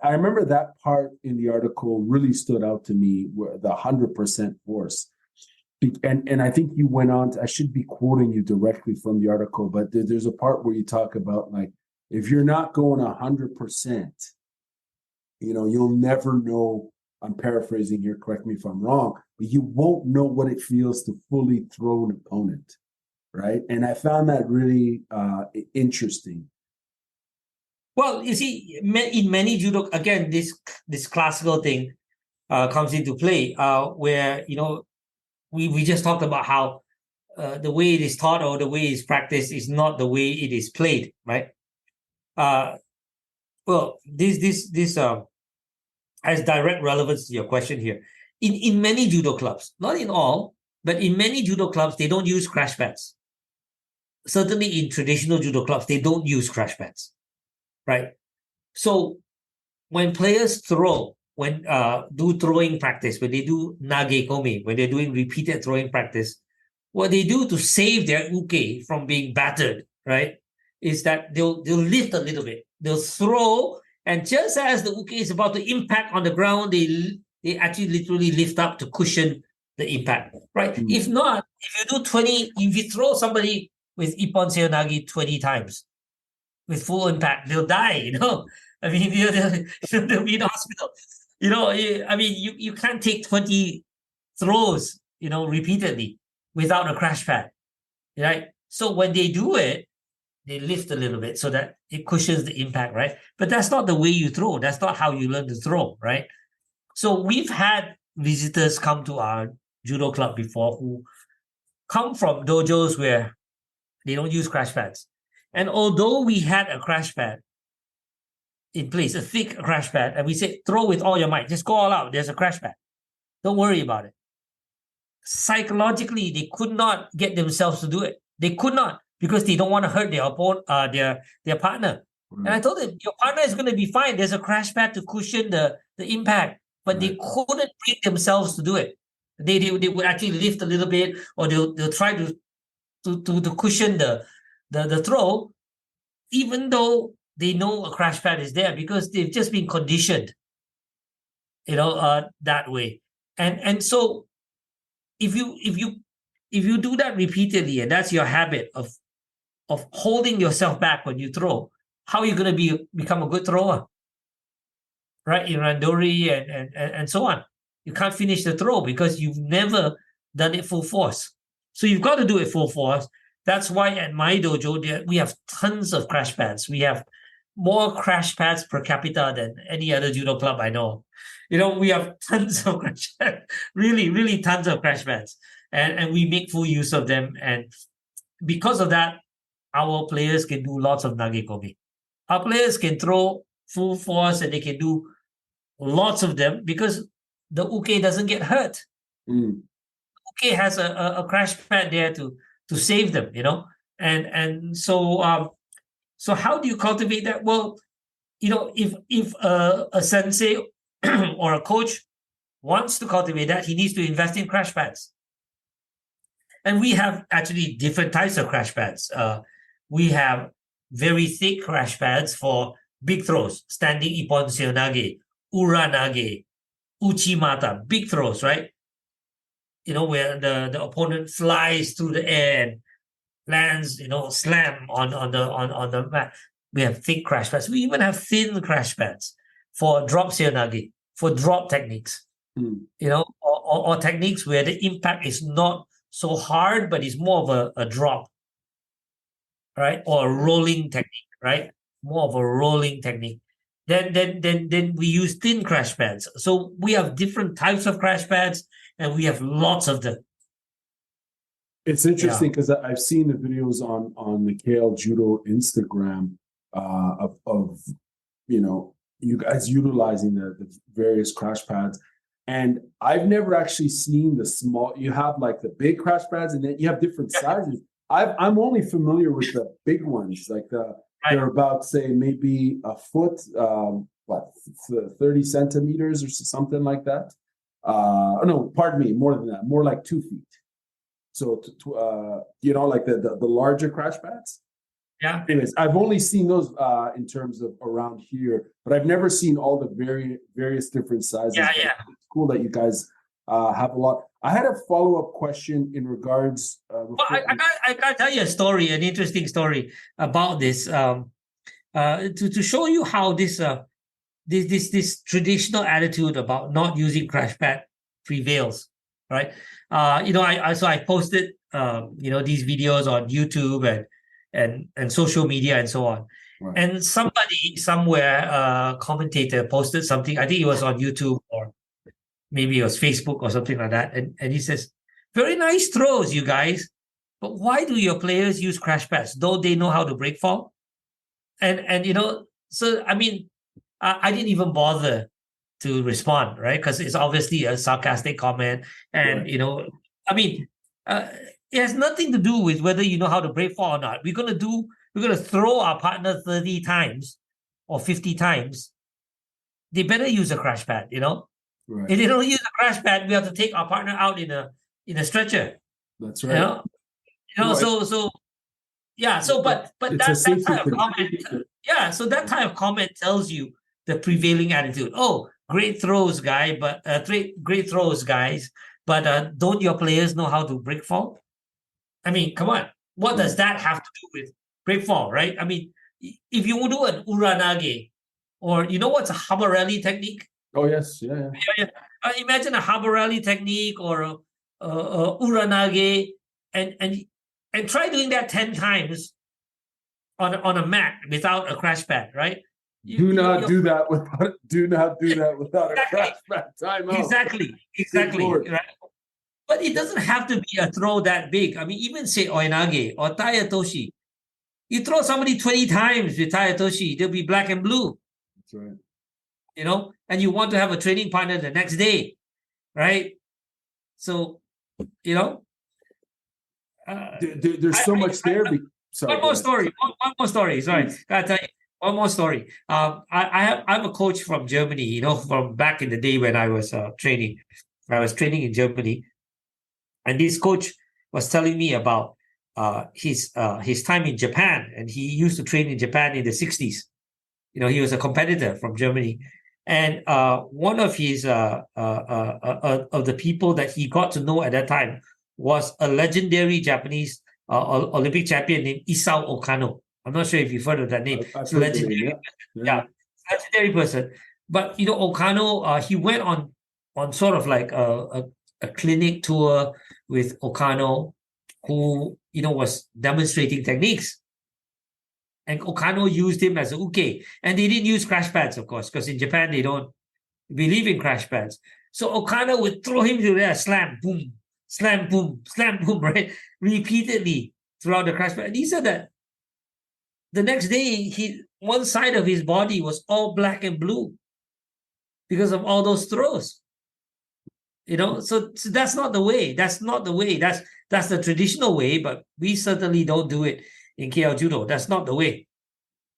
I remember that part in the article really stood out to me, where the 100% force. And I think you went on I should be quoting you directly from the article, but there's a part where you talk about, like, if you're not going 100%, you'll never know. I'm paraphrasing here, correct me if I'm wrong, but you won't know what it feels to fully throw an opponent, right? And I found that really interesting. Well, you see, in many judo, again, this classical thing comes into play, where we just talked about how the way it is taught or the way it's practiced is not the way it is played, right? Well, this has direct relevance to your question here. In many judo clubs, not in all, but in many judo clubs, they don't use crash pads. Certainly in traditional judo clubs, they don't use crash pads, right? So when players throw, when do throwing practice, when they do nage komi, when they're doing repeated throwing practice, what they do to save their uke from being battered, right, is that they'll lift a little bit. They'll throw, and just as the uke is about to impact on the ground, they actually literally lift up to cushion the impact, right? Mm. If not, if you throw somebody with Ippon Seonagi 20 times with full impact, they'll die, I mean, they'll be in the hospital. I mean, you can't take 20 throws, repeatedly without a crash pad, right? So when they do it, they lift a little bit so that it cushions the impact, right? But that's not the way you throw. That's not how you learn to throw, right? So we've had visitors come to our judo club before who come from dojos where they don't use crash pads. And although we had a crash pad in place, a thick crash pad, and we said, throw with all your might, just go all out, there's a crash pad. Don't worry about it. Psychologically, they could not get themselves to do it. They could not, because they don't want to hurt their opponent, their partner. And I told them, your partner is going to be fine. There's a crash pad to cushion the impact, but they couldn't bring themselves to do it. They would actually lift a little bit, or they'll try to cushion the throw, even though they know a crash pad is there because they've just been conditioned, that way. And so if you do that repeatedly, and that's your habit of holding yourself back when you throw, how are you going to become a good thrower, right? In randori and so on, you can't finish the throw because you've never done it full force. So you've got to do it full force. That's why at my dojo we have tons of crash pads. We have more crash pads per capita than any other judo club I know. We have tons of crash pads, really, really tons of crash pads, and we make full use of them. And because of that, our players can do lots of nagekomi. Our players can throw full force, and they can do lots of them because the uke doesn't get hurt. Uke has a crash pad there to save them, and so how do you cultivate that? Well, if a sensei or a coach wants to cultivate that, he needs to invest in crash pads. And we have actually different types of crash pads. We have very thick crash pads for big throws, standing ippon seonage, uranage, uchimata, big throws, right? Where the opponent flies through the air and lands, slam on the mat. We have thick crash pads. We even have thin crash pads for drop seonage, for drop techniques, or techniques where the impact is not so hard, but it's more of a drop, right? Or a rolling technique, right? More of a rolling technique. Then we use thin crash pads. So we have different types of crash pads, and we have lots of them. It's interesting because I've seen the videos on the KL Judo Instagram of you guys utilizing the various crash pads. And I've never actually seen the small. You have like the big crash pads, and then you have different sizes. I'm only familiar with the big ones, like they're about, say, maybe a foot, 30 centimeters or something like that. No, pardon me, more than that, more like 2 feet. So, like the larger crash pads. Yeah. Anyways, I've only seen those in terms of around here, but I've never seen all the various different sizes. Yeah. It's cool that you guys have a lot. I had a follow-up question in regards. Well, I got tell you a story, an interesting story about this, to show you how this traditional attitude about not using crash pad prevails, right? I posted these videos on YouTube and social media and so on. Right. And somebody somewhere, commentator posted something. I think it was on YouTube or maybe it was Facebook or something like that. And he says, "Very nice throws, you guys, but why do your players use crash pads? Don't they know how to break fall?" And so I mean, I didn't even bother to respond, right? Because it's obviously a sarcastic comment, and Right. I mean, it has nothing to do with whether you know how to break fall or not. We're gonna throw our partner 30 times or 50 times. They better use a crash pad, Right. If they don't use a crash pad, we have to take our partner out in a stretcher. That's right. So yeah. So but that type of comment, yeah. So that type of comment tells you the prevailing attitude. Oh, great throws, guy, but great throws, guys. But don't your players know how to break fall? I mean, come on. What does that have to do with break fall, right? I mean, if you do an uranage, or what's a habarelli technique? Oh yes, yeah. Imagine a habarelli technique or a uranage, and try doing that 10 times on a mat without a crash pad, right? Do not do that without a crash pad timeout. Exactly. Right? But it doesn't have to be a throw that big. I mean, even say oinage or tayatoshi. You throw somebody 20 times with tayatoshi, they'll be black and blue. That's right. And you want to have a training partner the next day, right? So, there's so much there. Sorry, one more story. Sorry, gotta tell you one more story. I'm a coach from Germany. From back in the day when I was training, I was training in Germany, and this coach was telling me about his time in Japan, and he used to train in Japan in the 60s. He was a competitor from Germany, and one of his of the people that he got to know at that time was a legendary Japanese Olympic champion named Isao Okano. I'm not sure if you've heard of that name. I've heard the name, Yeah, legendary person. But Okano, he went on sort of like a clinic tour with Okano, who was demonstrating techniques. And Okano used him as a uke. And they didn't use crash pads, of course, because in Japan they don't believe in crash pads. So Okano would throw him to there, slam, boom, slam, boom, right? Repeatedly throughout the crash pad. And he said that the next day, one side of his body was all black and blue because of all those throws. So that's not the way. That's not the way. That's the traditional way, but we certainly don't do it in KL Judo. That's not the way.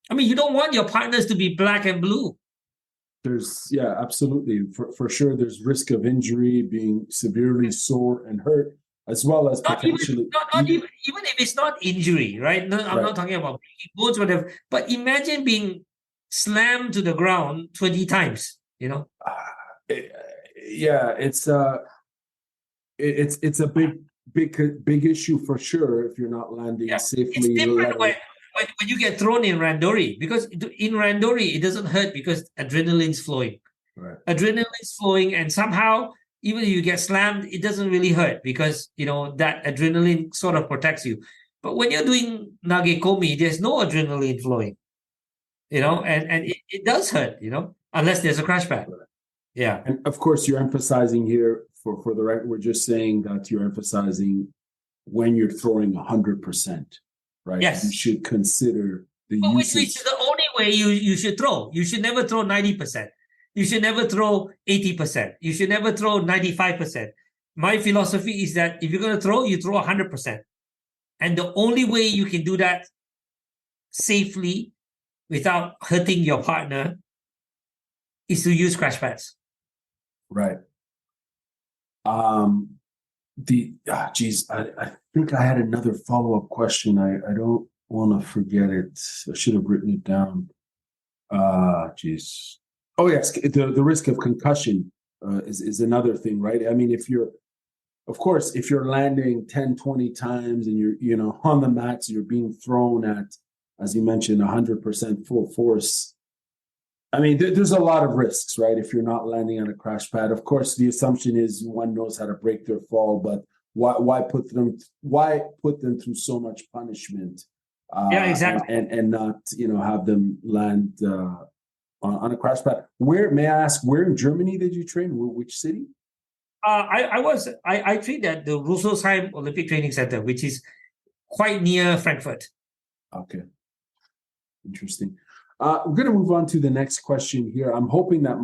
I mean, you don't want your partners to be black and blue. Absolutely. For sure, there's risk of injury, being severely sore and hurt, as well as potentially... Even if it's not injury, right? No, I'm not talking about bones, whatever. But imagine being slammed to the ground 20 times, It's a big issue for sure if you're not landing safely. It's different when you get thrown in randori, because in randori it doesn't hurt because adrenaline's flowing. Right. Adrenaline's flowing, and somehow even if you get slammed, it doesn't really hurt because that adrenaline sort of protects you. But when you're doing nagekomi, there's no adrenaline flowing, and it does hurt, unless there's a crash pad. Right. Yeah. And of course, you're emphasizing here for the record, we're just saying that you're emphasizing when you're throwing 100%, right? Yes. You should consider the usage. Which is the only way you should throw. You should never throw 90%. You should never throw 80%. You should never throw 95%. My philosophy is that if you're going to throw, you throw 100%. And the only way you can do that safely without hurting your partner is to use crash pads. Right. I think I had another follow-up question. I don't want to forget it. I should have written it down. Oh yes, the risk of concussion is another thing, right? I mean, if you're landing 10, 20 times and you're on the mats, you're being thrown at, as you mentioned, 100% full force. I mean, there's a lot of risks, right? If you're not landing on a crash pad, of course, the assumption is one knows how to break their fall, but why put them through so much punishment? Exactly. And not have them land on a crash pad. Where in Germany did you train? Which city? I trained at the Rüsselsheim Olympic Training Center, which is quite near Frankfurt. Okay, interesting. We're going to move on to the next question here. I'm hoping that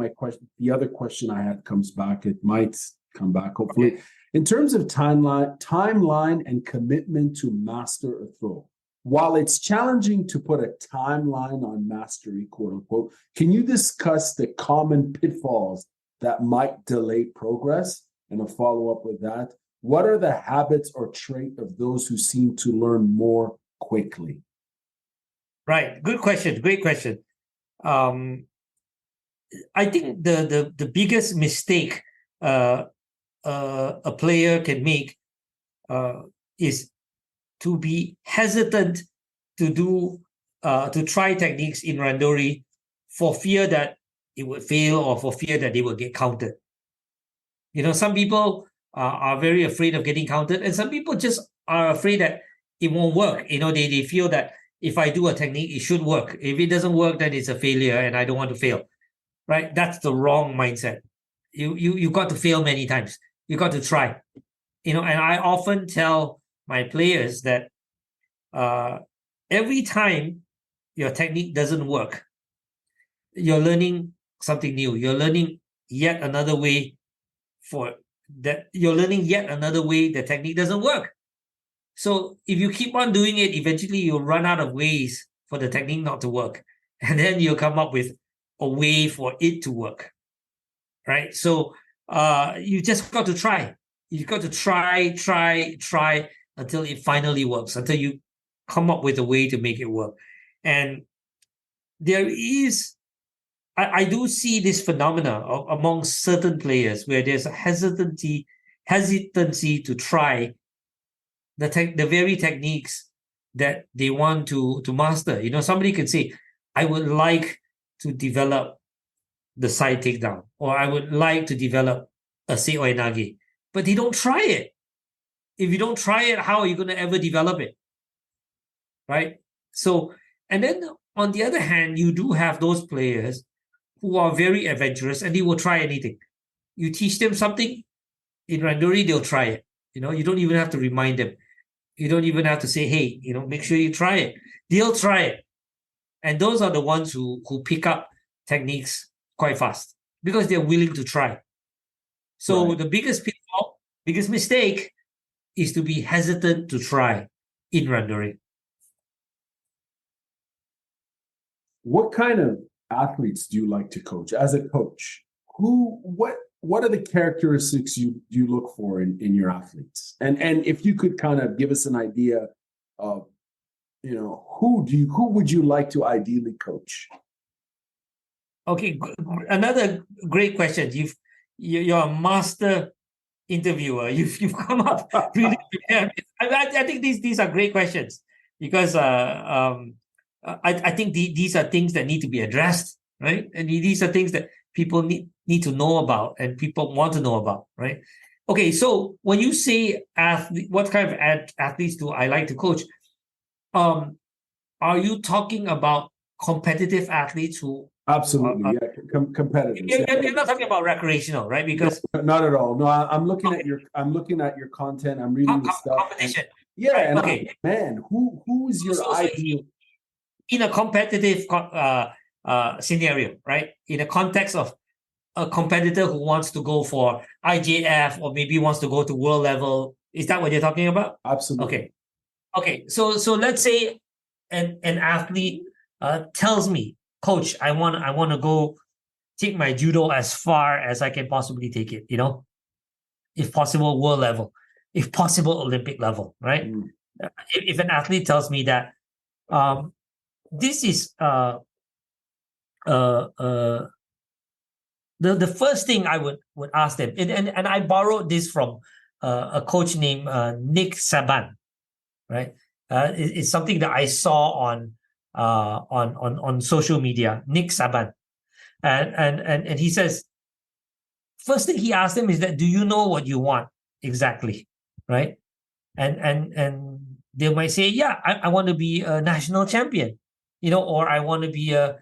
the other question I had comes back. It might come back, hopefully. Okay. In terms of timeline and commitment to master a throw, while it's challenging to put a timeline on mastery, quote unquote, can you discuss the common pitfalls that might delay progress? And a follow-up with that, what are the habits or trait of those who seem to learn more quickly? Right. Good question. Great question. I think the biggest mistake a player can make is to be hesitant to try techniques in randori for fear that it would fail or for fear that they will get countered. Some people are very afraid of getting countered, and some people just are afraid that it won't work. They feel that if I do a technique, it should work. If it doesn't work, then it's a failure and I don't want to fail, right? That's the wrong mindset. You got to fail many times. You got to try, and I often tell my players that every time your technique doesn't work, you're learning something new. You're learning yet another way the technique doesn't work. So if you keep on doing it, eventually you'll run out of ways for the technique not to work. And then you'll come up with a way for it to work, right? So you just got to try. You've got to try until it finally works, until you come up with a way to make it work. And there is, I do see this phenomena among certain players where there's a hesitancy to try the very techniques that they want to master. You know, somebody could say, I would like to develop the side takedown, or I would like to develop a seoi nage, but they don't try it. If you don't try it, how are you going to ever develop it? Right? So, and then on the other hand, you do have those players who are very adventurous and they will try anything. You teach them something in randori, they'll try it. You know, you don't even have to remind them. You don't even have to say, hey, you know, make sure you try it. They'll try it. And those are the ones who pick up techniques quite fast because they're willing to try. So Right. the biggest pitfall, biggest mistake is to be hesitant to try in randori. What kind of athletes do you like to coach as a coach? What are the characteristics you look for in your athletes? And if you could kind of give us an idea of, you know, who would you like to ideally coach? Okay, another great question. You're a master interviewer. You've come up really prepared. I think these are great questions because I think these are things that need to be addressed, right? And these are things that people need to know about and people want to know about, right? Okay, so when you say athlete, what kind of athletes do I like to coach? Are you talking about competitive athletes who? Absolutely, yeah, competitive. You're not talking about recreational, right? Because not at all. No, I'm looking at your content. I'm reading the stuff. Competition. Yeah, right, and okay. Man, who is your ideal? In a competitive scenario, right? In a context of a competitor who wants to go for IJF or maybe wants to go to world level, is that what you're talking about? Absolutely. Okay. So let's say an athlete tells me, Coach, I want to go take my judo as far as I can possibly take it. You know, if possible, world level, if possible, Olympic level, right? Mm. If an athlete tells me that, this is the first thing I would ask them, and I borrowed this from a coach named Nick Saban, right? It's something that I saw on social media. Nick Saban, and he says, first thing he asked them is that, do you know what you want exactly, right? And they might say, yeah, I want to be a national champion, you know, or I want to be a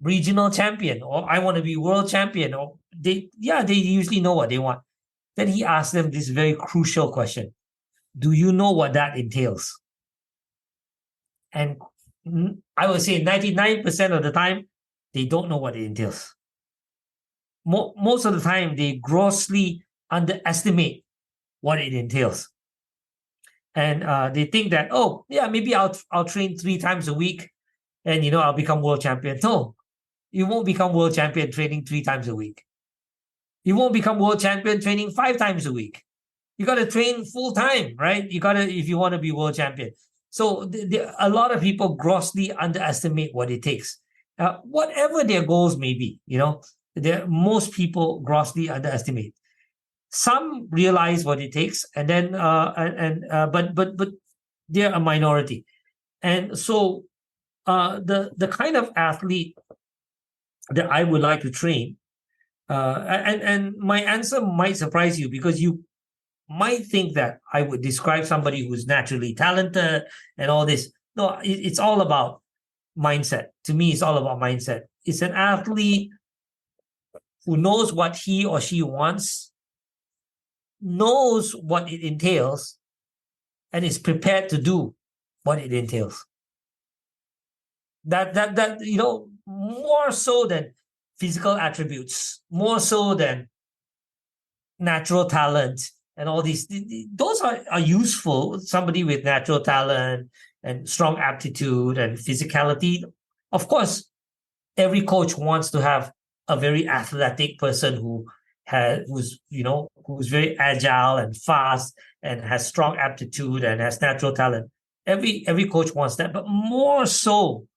regional champion, or I want to be world champion, or they usually know what they want. Then he asked them this very crucial question: do you know what that entails? And I would say 99% of the time, they don't know what it entails. Most of the time, they grossly underestimate what it entails. And they think that, oh, yeah, maybe I'll train 3 times a week and, you know, I'll become world champion. No, you won't become world champion training 3 times a week. You won't become world champion training 5 times a week. You got to train full time, right? You got to, if you want to be world champion. So a lot of people grossly underestimate what it takes. Whatever their goals may be, you know, most people grossly underestimate. Some realize what it takes, and then but they're a minority. And so the kind of athlete that I would like to train, and my answer might surprise you, because you might think that I would describe somebody who's naturally talented and all this. No, it's all about mindset. To me, it's all about mindset. It's an athlete who knows what he or she wants, knows what it entails, and is prepared to do what it entails. That you know, more so than physical attributes, more so than natural talent and all these. Those are useful. Somebody with natural talent and strong aptitude and physicality. Of course, every coach wants to have a very athletic person who who's very agile and fast and has strong aptitude and has natural talent. Every coach wants that, but more so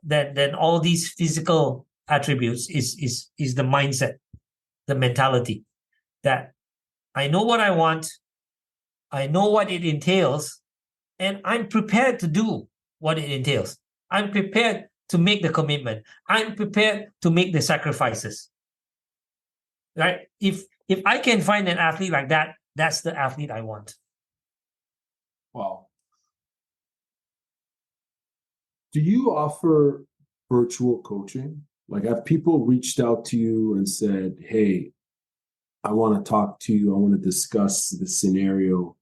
than all these physical attributes is the mindset, the mentality that I know what I want, I know what it entails, and I'm prepared to do what it entails. I'm prepared to make the commitment. I'm prepared to make the sacrifices. Right? If I can find an athlete like that, that's the athlete I want. Wow. Do you offer virtual coaching? Like, have people reached out to you and said, "Hey, I want to talk to you. I want to discuss the scenario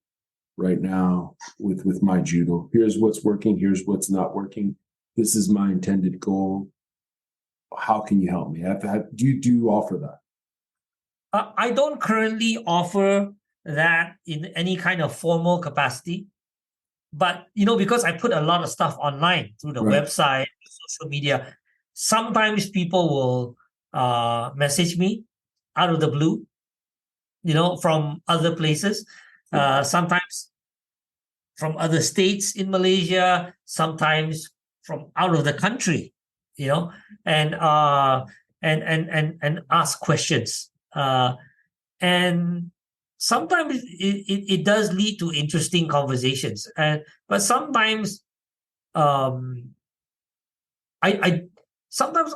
right now with my judo. Here's what's working. Here's what's not working. This is my intended goal. How can you help me?" Do you offer that? I don't currently offer that in any kind of formal capacity, but because I put a lot of stuff online through the Right. website, social media, sometimes people will message me out of the blue, from other places, sometimes from other states in Malaysia, sometimes from out of the country, and and ask questions. And sometimes it does lead to interesting conversations, but sometimes I sometimes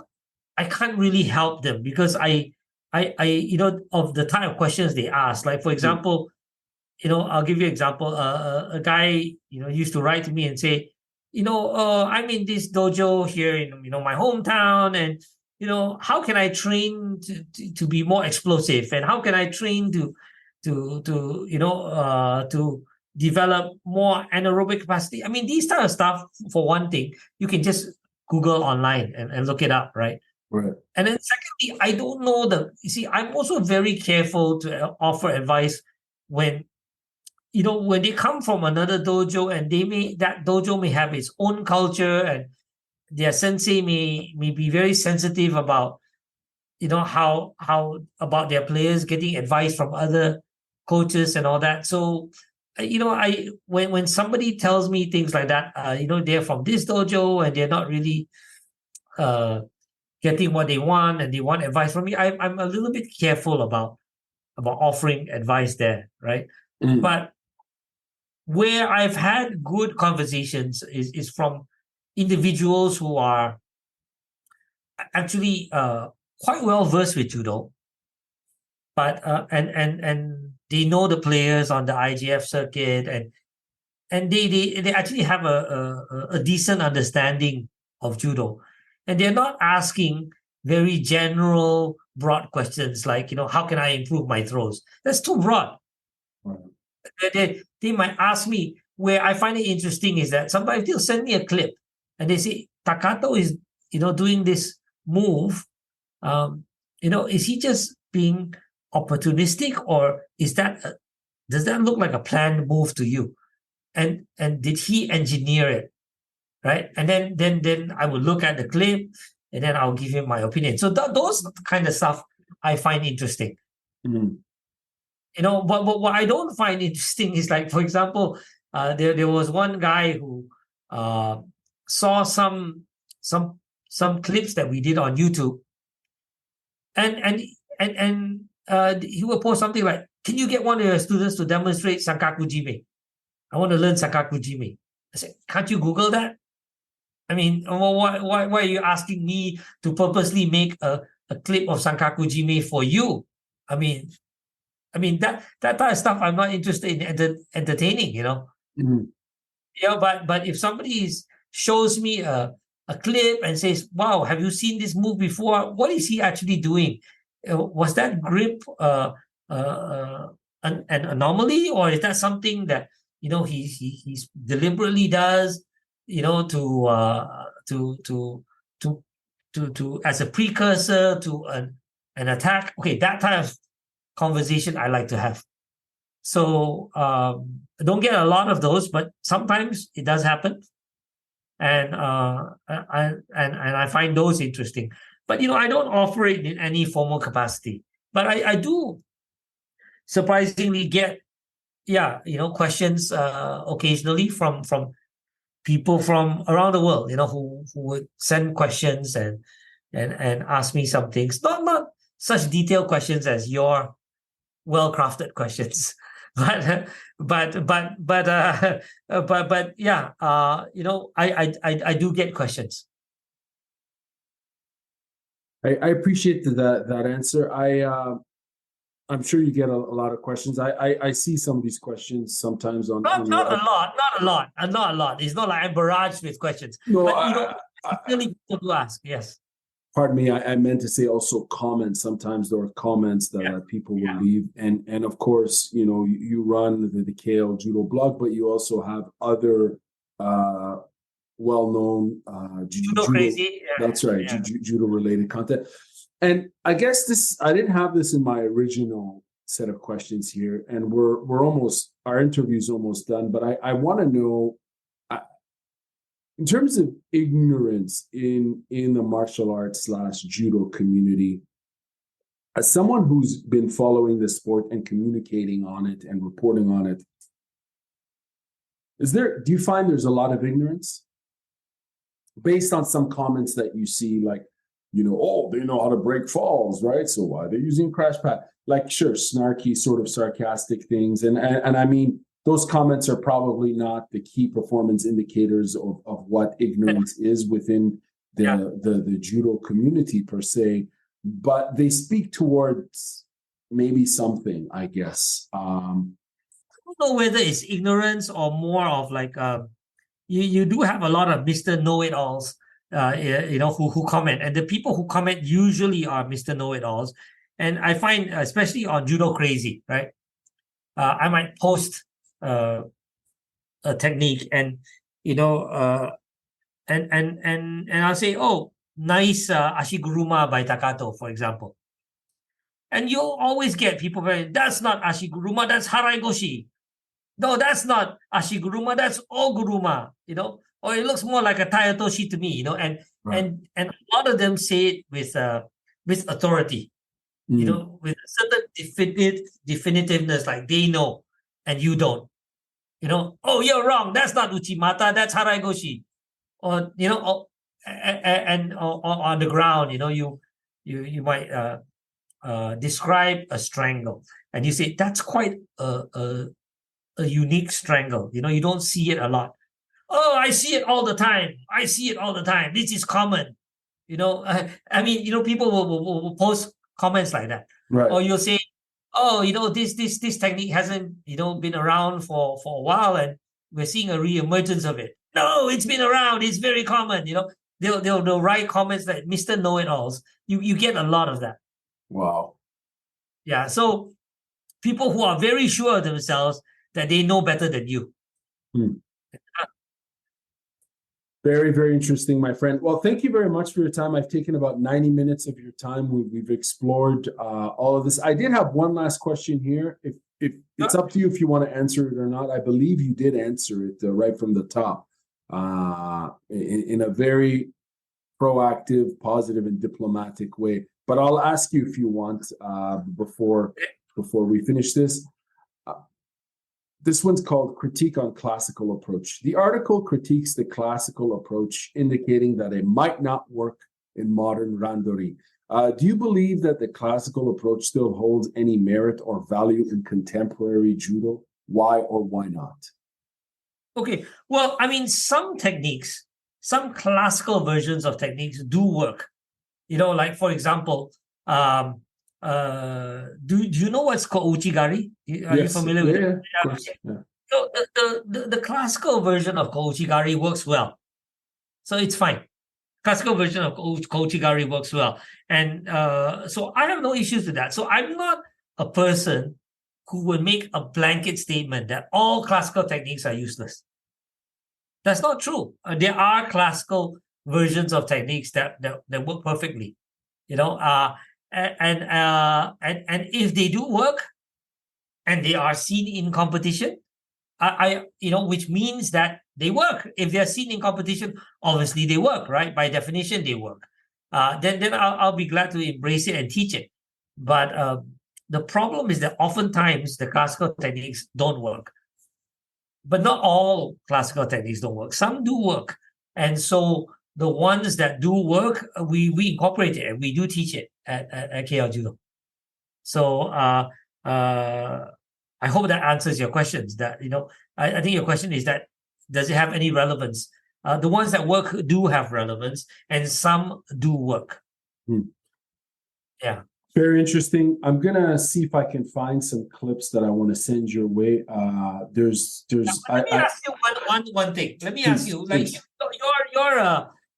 I can't really help them because I of the type of questions they ask. Like, for example, I'll give you an example. A guy used to write to me and say, I'm in this dojo here in my hometown, and how can I train to be more explosive, and how can I train to develop more anaerobic capacity. I mean, these type of stuff, for one thing, you can just Google online and look it up, right? Right. And then secondly, I don't know you see, I'm also very careful to offer advice when when they come from another dojo, and that dojo may have its own culture, and their sensei may be very sensitive about how about their players getting advice from other coaches and all that. So I when somebody tells me things like that, they're from this dojo and they're not really getting what they want and they want advice from me, I'm a little bit careful about offering advice there, right? But where I've had good conversations is from individuals who are actually quite well versed with judo, but and they know the players on the IGF circuit, and they actually have a decent understanding of judo, and they're not asking very general, broad questions like how can I improve my throws? That's too broad. Right. They might ask me. Where I find it interesting is that sometimes they'll send me a clip and they say, Takato is doing this move. Is he just being opportunistic, or does that look like a planned move to you? And did he engineer it, right? And then I will look at the clip and then I'll give him my opinion. So those kind of stuff I find interesting. But what I don't find interesting is, like, for example, there was one guy who saw some clips that we did on YouTube, and he will post something like, "Can you get one of your students to demonstrate Sankaku Jime? I want to learn Sankaku Jime." I said, "Can't you Google that? I mean, why are you asking me to purposely make a clip of Sankaku Jime for you? I mean, that type of stuff I'm not interested in entertaining, but if somebody shows me a clip and says, "Wow, have you seen this move before? What is he actually doing? Was that grip an anomaly, or is that something that he's deliberately does, to as a precursor to an attack?" Okay, that type of conversation I like to have. So I don't get a lot of those, but sometimes it does happen, and I find those interesting. But I don't offer it in any formal capacity. But I do surprisingly get questions occasionally from people from around the world, who would send questions and ask me some things, not such detailed questions as your well-crafted questions, but yeah, I do get questions. I appreciate that answer. I'm sure you get a lot of questions. I see some of these questions sometimes on Not your. a lot, not a lot. It's not like I'm barraged with questions. No, but really people do ask. Yes. Pardon me, I meant to say also comments. Sometimes there are comments that people will leave, and of course, you run the KL Judo blog, but you also have other well-known Judo crazy. That's right, judo related content. And I guess I didn't have this in my original set of questions here, and our interview's almost done, but I want to know, in terms of ignorance in the martial arts / judo community, as someone who's been following the sport and communicating on it and reporting on it, do you find there's a lot of ignorance based on some comments that you see, like, oh, they know how to break falls, right? So why are they using crash pad? Like, sure, snarky, sort of sarcastic things. And I mean, those comments are probably not the key performance indicators of what ignorance is within the judo community per se, but they speak towards maybe something, I guess. I don't know whether it's ignorance or more of like you do have a lot of Mr. Know-it-alls, who comment, and the people who comment usually are Mr. Know-it-alls. And I find, especially on Judo Crazy, right? I might post a technique, and and I'll say, oh, nice ashiguruma by Takato, for example. And you'll always get people saying, that's not ashiguruma, that's haraigoshi. No, that's not ashiguruma, that's oguruma, or it looks more like a tayatoshi to me, and a lot of them say it with authority, with a certain definitiveness, like they know and you don't. Oh, you're wrong, that's not uchimata, that's haraigoshi. Or and on the ground, you might describe a strangle, and you say that's quite a unique strangle. You don't see it a lot. Oh, I see it all the time. I see it all the time. This is common. I mean, people will post comments like that. Right. Or you'll say, oh, this technique hasn't, been around for a while, and we're seeing a re-emergence of it. No, it's been around. It's very common. They'll write comments like Mr. Know-it-alls. You get a lot of that. Wow. Yeah. So people who are very sure of themselves that they know better than you. Very, very interesting, my friend. Well, thank you very much for your time. I've taken about 90 minutes of your time. We've explored all of this. I did have one last question here. If it's up to you if you want to answer it or not. I believe you did answer it right from the top in a very proactive, positive, and diplomatic way. But I'll ask you if you want before we finish this. This one's called Critique on Classical Approach. The article critiques the classical approach, indicating that it might not work in modern randori. Do you believe that the classical approach still holds any merit or value in contemporary judo? Why or why not? Okay, well, I mean, some techniques, some classical versions of techniques do work. Like, for example, do you know what's called uchigari? Are you familiar with it? Of course. Yeah. So the classical version of kouchigari works well. So it's fine. Classical version of kouchigari works well. And so I have no issues with that. So I'm not a person who would make a blanket statement that all classical techniques are useless. That's not true. There are classical versions of techniques that work perfectly. And if they do work and they are seen in competition, which means that they work. If they're seen in competition, obviously they work, right? By definition, they work. Then I'll be glad to embrace it and teach it. But the problem is that oftentimes the classical techniques don't work. But not all classical techniques don't work. Some do work. And so the ones that do work, we incorporate it and we do teach it at KL Judo. So I hope that answers your questions. That I think your question is that does it have any relevance? The ones that work do have relevance, and some do work. Yeah. Very interesting. I'm gonna see if I can find some clips that I want to send your way. There's. Let me ask you one thing. Let me ask you, like, please.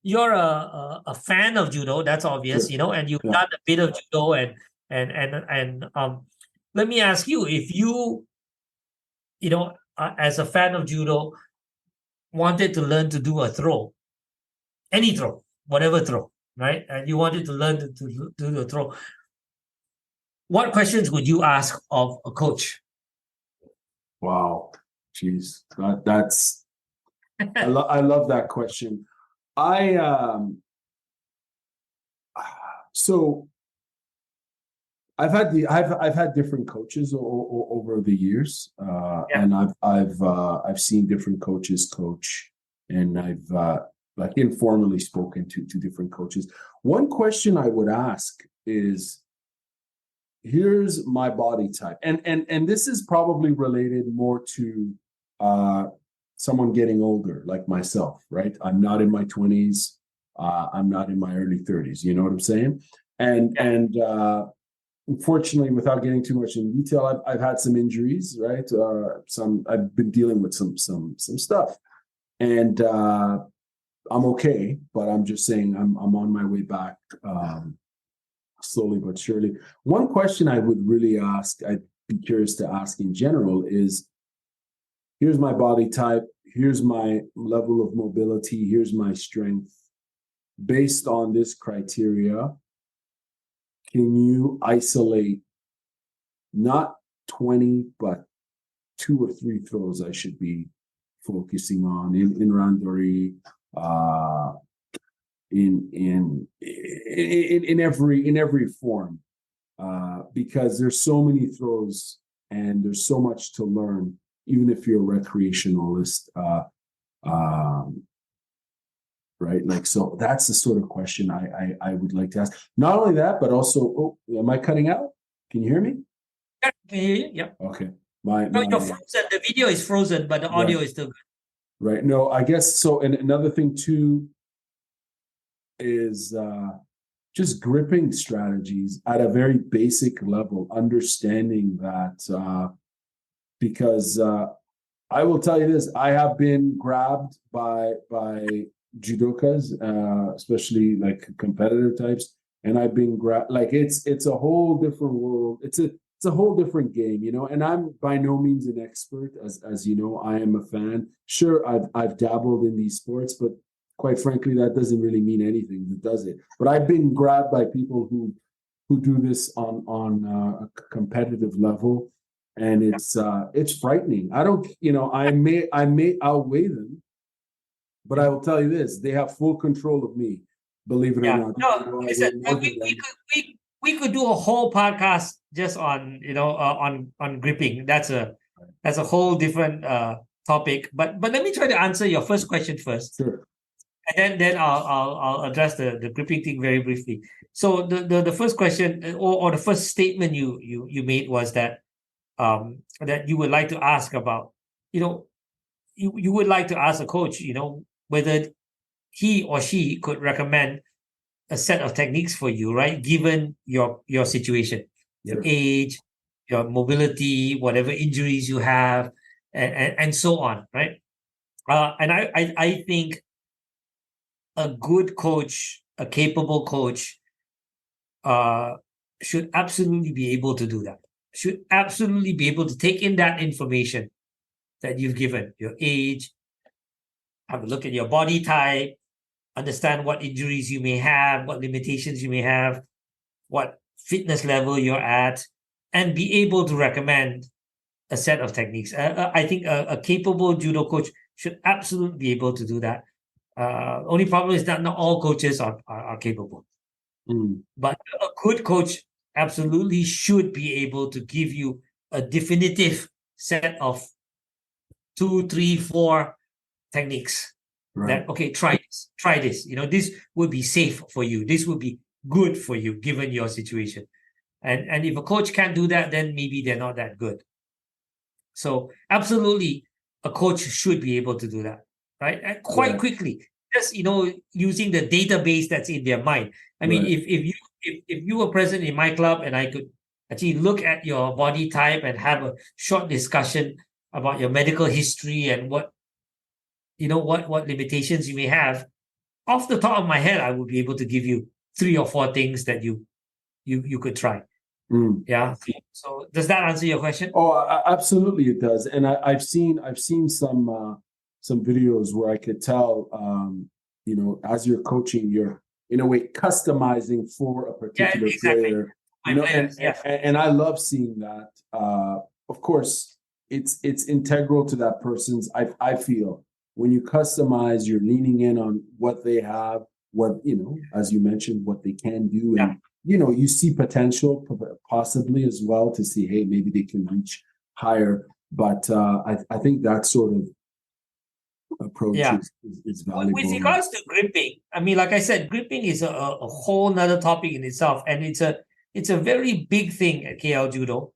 you're a fan of judo. That's obvious, Sure. and you've done a bit of judo, and let me ask you, if you as a fan of judo, wanted to learn to do a throw, any throw, whatever throw, right? And you wanted to learn to do the throw. What questions would you ask of a coach? Wow, jeez, that's I love that question. So I've had different coaches over the years, and I've seen different coaches coach, and I've like informally spoken to different coaches. One question I would ask is, here's my body type, and this is probably related more to someone getting older like myself, right? I'm not in my 20s, I'm not in my early 30s, you know what I'm saying? And unfortunately, without getting too much in detail, I've had some injuries, right? I've been dealing with some stuff, and I'm okay, but I'm just saying I'm on my way back, slowly but surely. One question I would really ask, I'd be curious to ask in general, is here's my body type, here's my level of mobility, here's my strength. Based on this criteria, can you isolate not 20, but 2 or 3 throws I should be focusing on in randori, in every form, because there's so many throws and there's so much to learn, even if you're a recreationalist, right? Like, so that's the sort of question I would like to ask. Not only that, but also, am I cutting out? Can you hear me? Yeah, can you hear you? Yeah. Okay. No, you're frozen. The video is frozen, but the audio is still good. Right. No, I guess so. And another thing too is just gripping strategies at a very basic level, understanding that because I will tell you this, I have been grabbed by judokas, especially like competitive types, and I've been grabbed. Like it's a whole different world. It's a whole different game, and I'm by no means an expert, as you know. I am a fan. Sure, I've dabbled in these sports, but quite frankly, that doesn't really mean anything, does it? But I've been grabbed by people who do this on a competitive level, and it's frightening. I don't, I may outweigh them, but I will tell you this: they have full control of me. Believe it or not. No, listen, we could do a whole podcast just on on gripping. That's a whole different topic. But let me try to answer your first question first. Sure. And then I'll address the gripping thing very briefly. So the first question or the first statement you made was that that you would like to ask about, you would like to ask a coach, whether he or she could recommend a set of techniques for you, right? Given your situation, your age, your mobility, whatever injuries you have, and so on, right? And I think a good coach, a capable coach, should absolutely be able to do that. Should absolutely be able to take in that information that you've given, your age, have a look at your body type, understand what injuries you may have, what limitations you may have, what fitness level you're at, and be able to recommend a set of techniques. I think a capable judo coach should absolutely be able to do that. Only problem is that not all coaches are capable. But a good coach absolutely should be able to give you a definitive set of 2, 3, 4 techniques. Right. That, okay, try this. This would be safe for you. This would be good for you given your situation. And if a coach can't do that, then maybe they're not that good. So absolutely, a coach should be able to do that, right? And quite Right. quickly, just using the database that's in their mind. I mean, Right. if you were present in my club and I could actually look at your body type and have a short discussion about your medical history and what limitations you may have, off the top of my head, I would be able to give you 3 or 4 things that you could try. Mm. Yeah. So does that answer your question? Oh, absolutely, it does. And I've seen some videos where I could tell, as you're coaching, you're in a way customizing for a particular exactly. player. And I love seeing that. Of course, it's integral to that person's. I feel when you customize, you're leaning in on what they have, what as you mentioned, what they can do, and you see potential possibly as well to see, hey, maybe they can reach higher. But I think that sort of approach is valuable. With regards to gripping, I mean, like I said, gripping is a whole nother topic in itself, and it's a very big thing at KL Judo.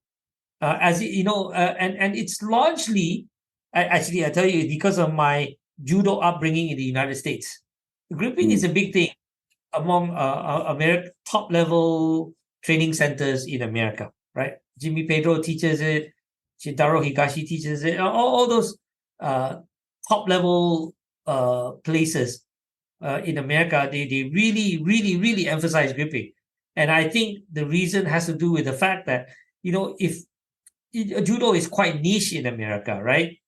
And it's largely, actually, I tell you, because of my judo upbringing in the United States. Gripping is a big thing among top level training centers in America, right? Jimmy Pedro teaches it, Shintaro Higashi teaches it, all those top level places in America, they really, really, really emphasize gripping. And I think the reason has to do with the fact that, if judo is quite niche in America, right?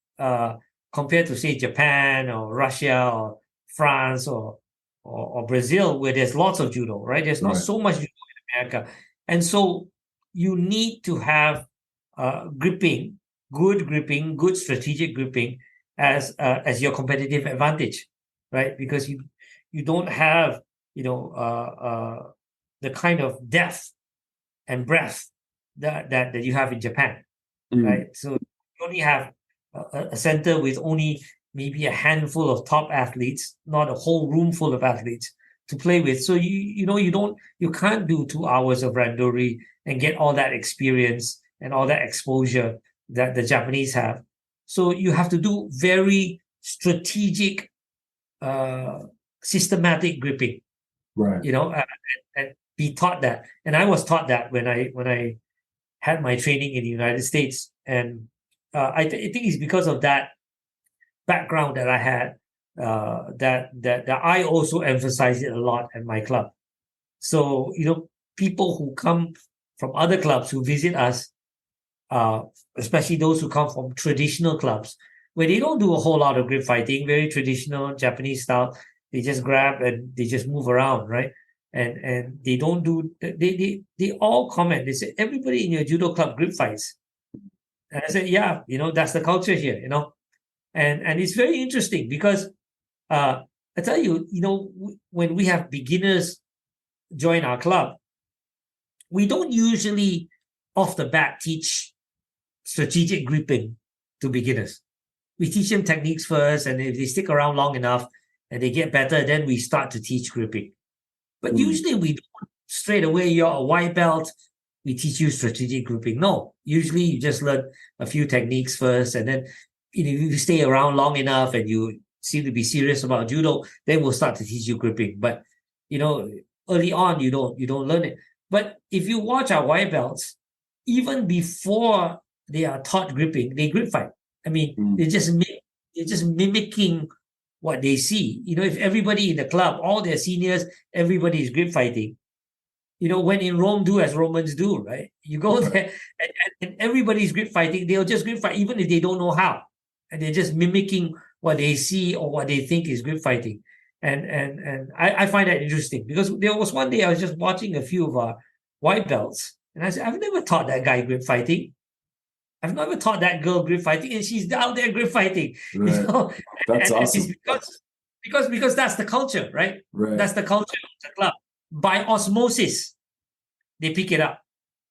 Compared to, say, Japan or Russia or France or Brazil, where there's lots of judo, right? There's not so much judo in America. And so you need to have gripping, good strategic gripping as your competitive advantage, right? Because you don't have, the kind of depth and breadth that you have in Japan, right? So you only have a center with only maybe a handful of top athletes, not a whole room full of athletes to play with. So you can't do 2 hours of randori and get all that experience and all that exposure that the Japanese have. So you have to do very strategic, systematic gripping, right? And be taught that. And I was taught that when I had my training in the United States, and I think it's because of that background that I had that I also emphasize it a lot at my club. So people who come from other clubs who visit us, especially those who come from traditional clubs, where they don't do a whole lot of grip fighting, very traditional Japanese style. They just grab and they just move around, right? And they don't do. They all comment. They say, everybody in your judo club grip fights. And I said, yeah, that's the culture here, and it's very interesting because I tell you, when we have beginners join our club, we don't usually off the bat teach strategic gripping to beginners. We teach them techniques first, and if they stick around long enough and they get better, then we start to teach gripping. But usually we don't straight away, you're a white belt, we teach you strategic gripping. No, usually you just learn a few techniques first, and then if you stay around long enough and you seem to be serious about judo, then we'll start to teach you gripping. But early on you don't learn it. But if you watch our white belts, even before they are taught gripping, they grip fight. I mean, they're just mimicking what they see. If everybody in the club, all their seniors, everybody is grip fighting. When in Rome, do as Romans do, right? You go there and everybody's grip fighting, they'll just grip fight even if they don't know how. And they're just mimicking what they see or what they think is grip fighting. And I find that interesting, because there was one day I was just watching a few of our white belts, and I said, I've never taught that guy grip fighting. I've never taught that girl grip fighting, and she's out there grip fighting. Right. That's awesome. Because that's the culture, right? Right. That's the culture of the club. By osmosis, they pick it up.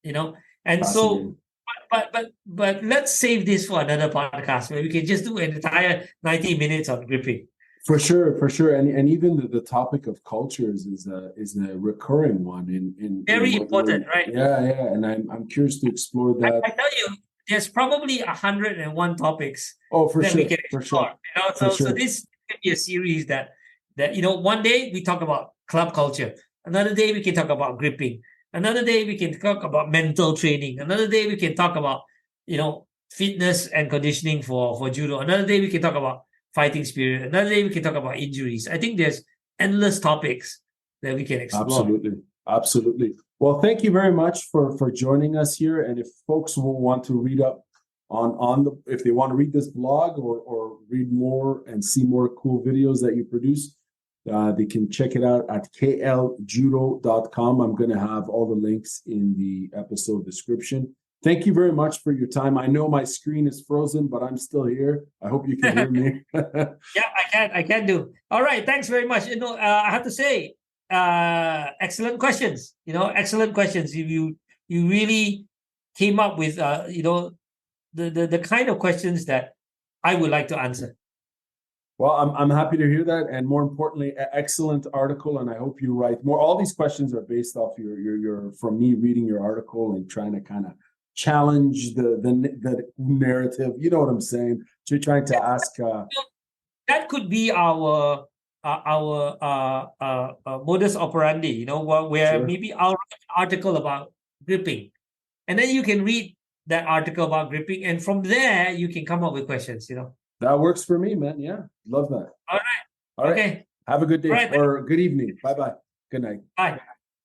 you know. And so, Fascinating. but let's save this for another podcast where we can just do an entire 90 minutes on gripping. For sure, for sure, and even the topic of cultures is a recurring one in Very what important, right? yeah, yeah, and I'm curious to explore that. I tell you, there's probably 101 topics Oh, for that sure, we can for explore. sure, You know, for so sure. this could be a series that you know, one day we talk about club culture, another day we can talk about gripping, another day we can talk about mental training, another day we can talk about, you know, fitness and conditioning for judo, another day we can talk about fighting spirit, another day we can talk about injuries. I think there's endless topics that we can explore. Absolutely, absolutely. Well, thank you very much for joining us here. And if folks will want to read up on the, if they want to read this blog or read more and see more cool videos that you produce, they can check it out at kljudo.com. I'm going to have all the links in the episode description. Thank you very much for your time. I know my screen is frozen, but I'm still here. I hope you can hear me. Yeah, I can do. All right, thanks very much. You know, I have to say, excellent questions. You know, excellent questions. You really came up with you know, the kind of questions that I would like to answer. Well, I'm happy to hear that, and more importantly, excellent article. And I hope you write more. All these questions are based off your from me reading your article and trying to kind of challenge the narrative. You know what I'm saying? So you're trying to ask. That could be our modus operandi. You know, where Sure. maybe I'll write an article about gripping, and then you can read that article about gripping, and from there you can come up with questions. You know, That works for me, man. Yeah, love that. all right, All right. okay, Have a good day all right, or good evening. Bye bye. Good night. bye.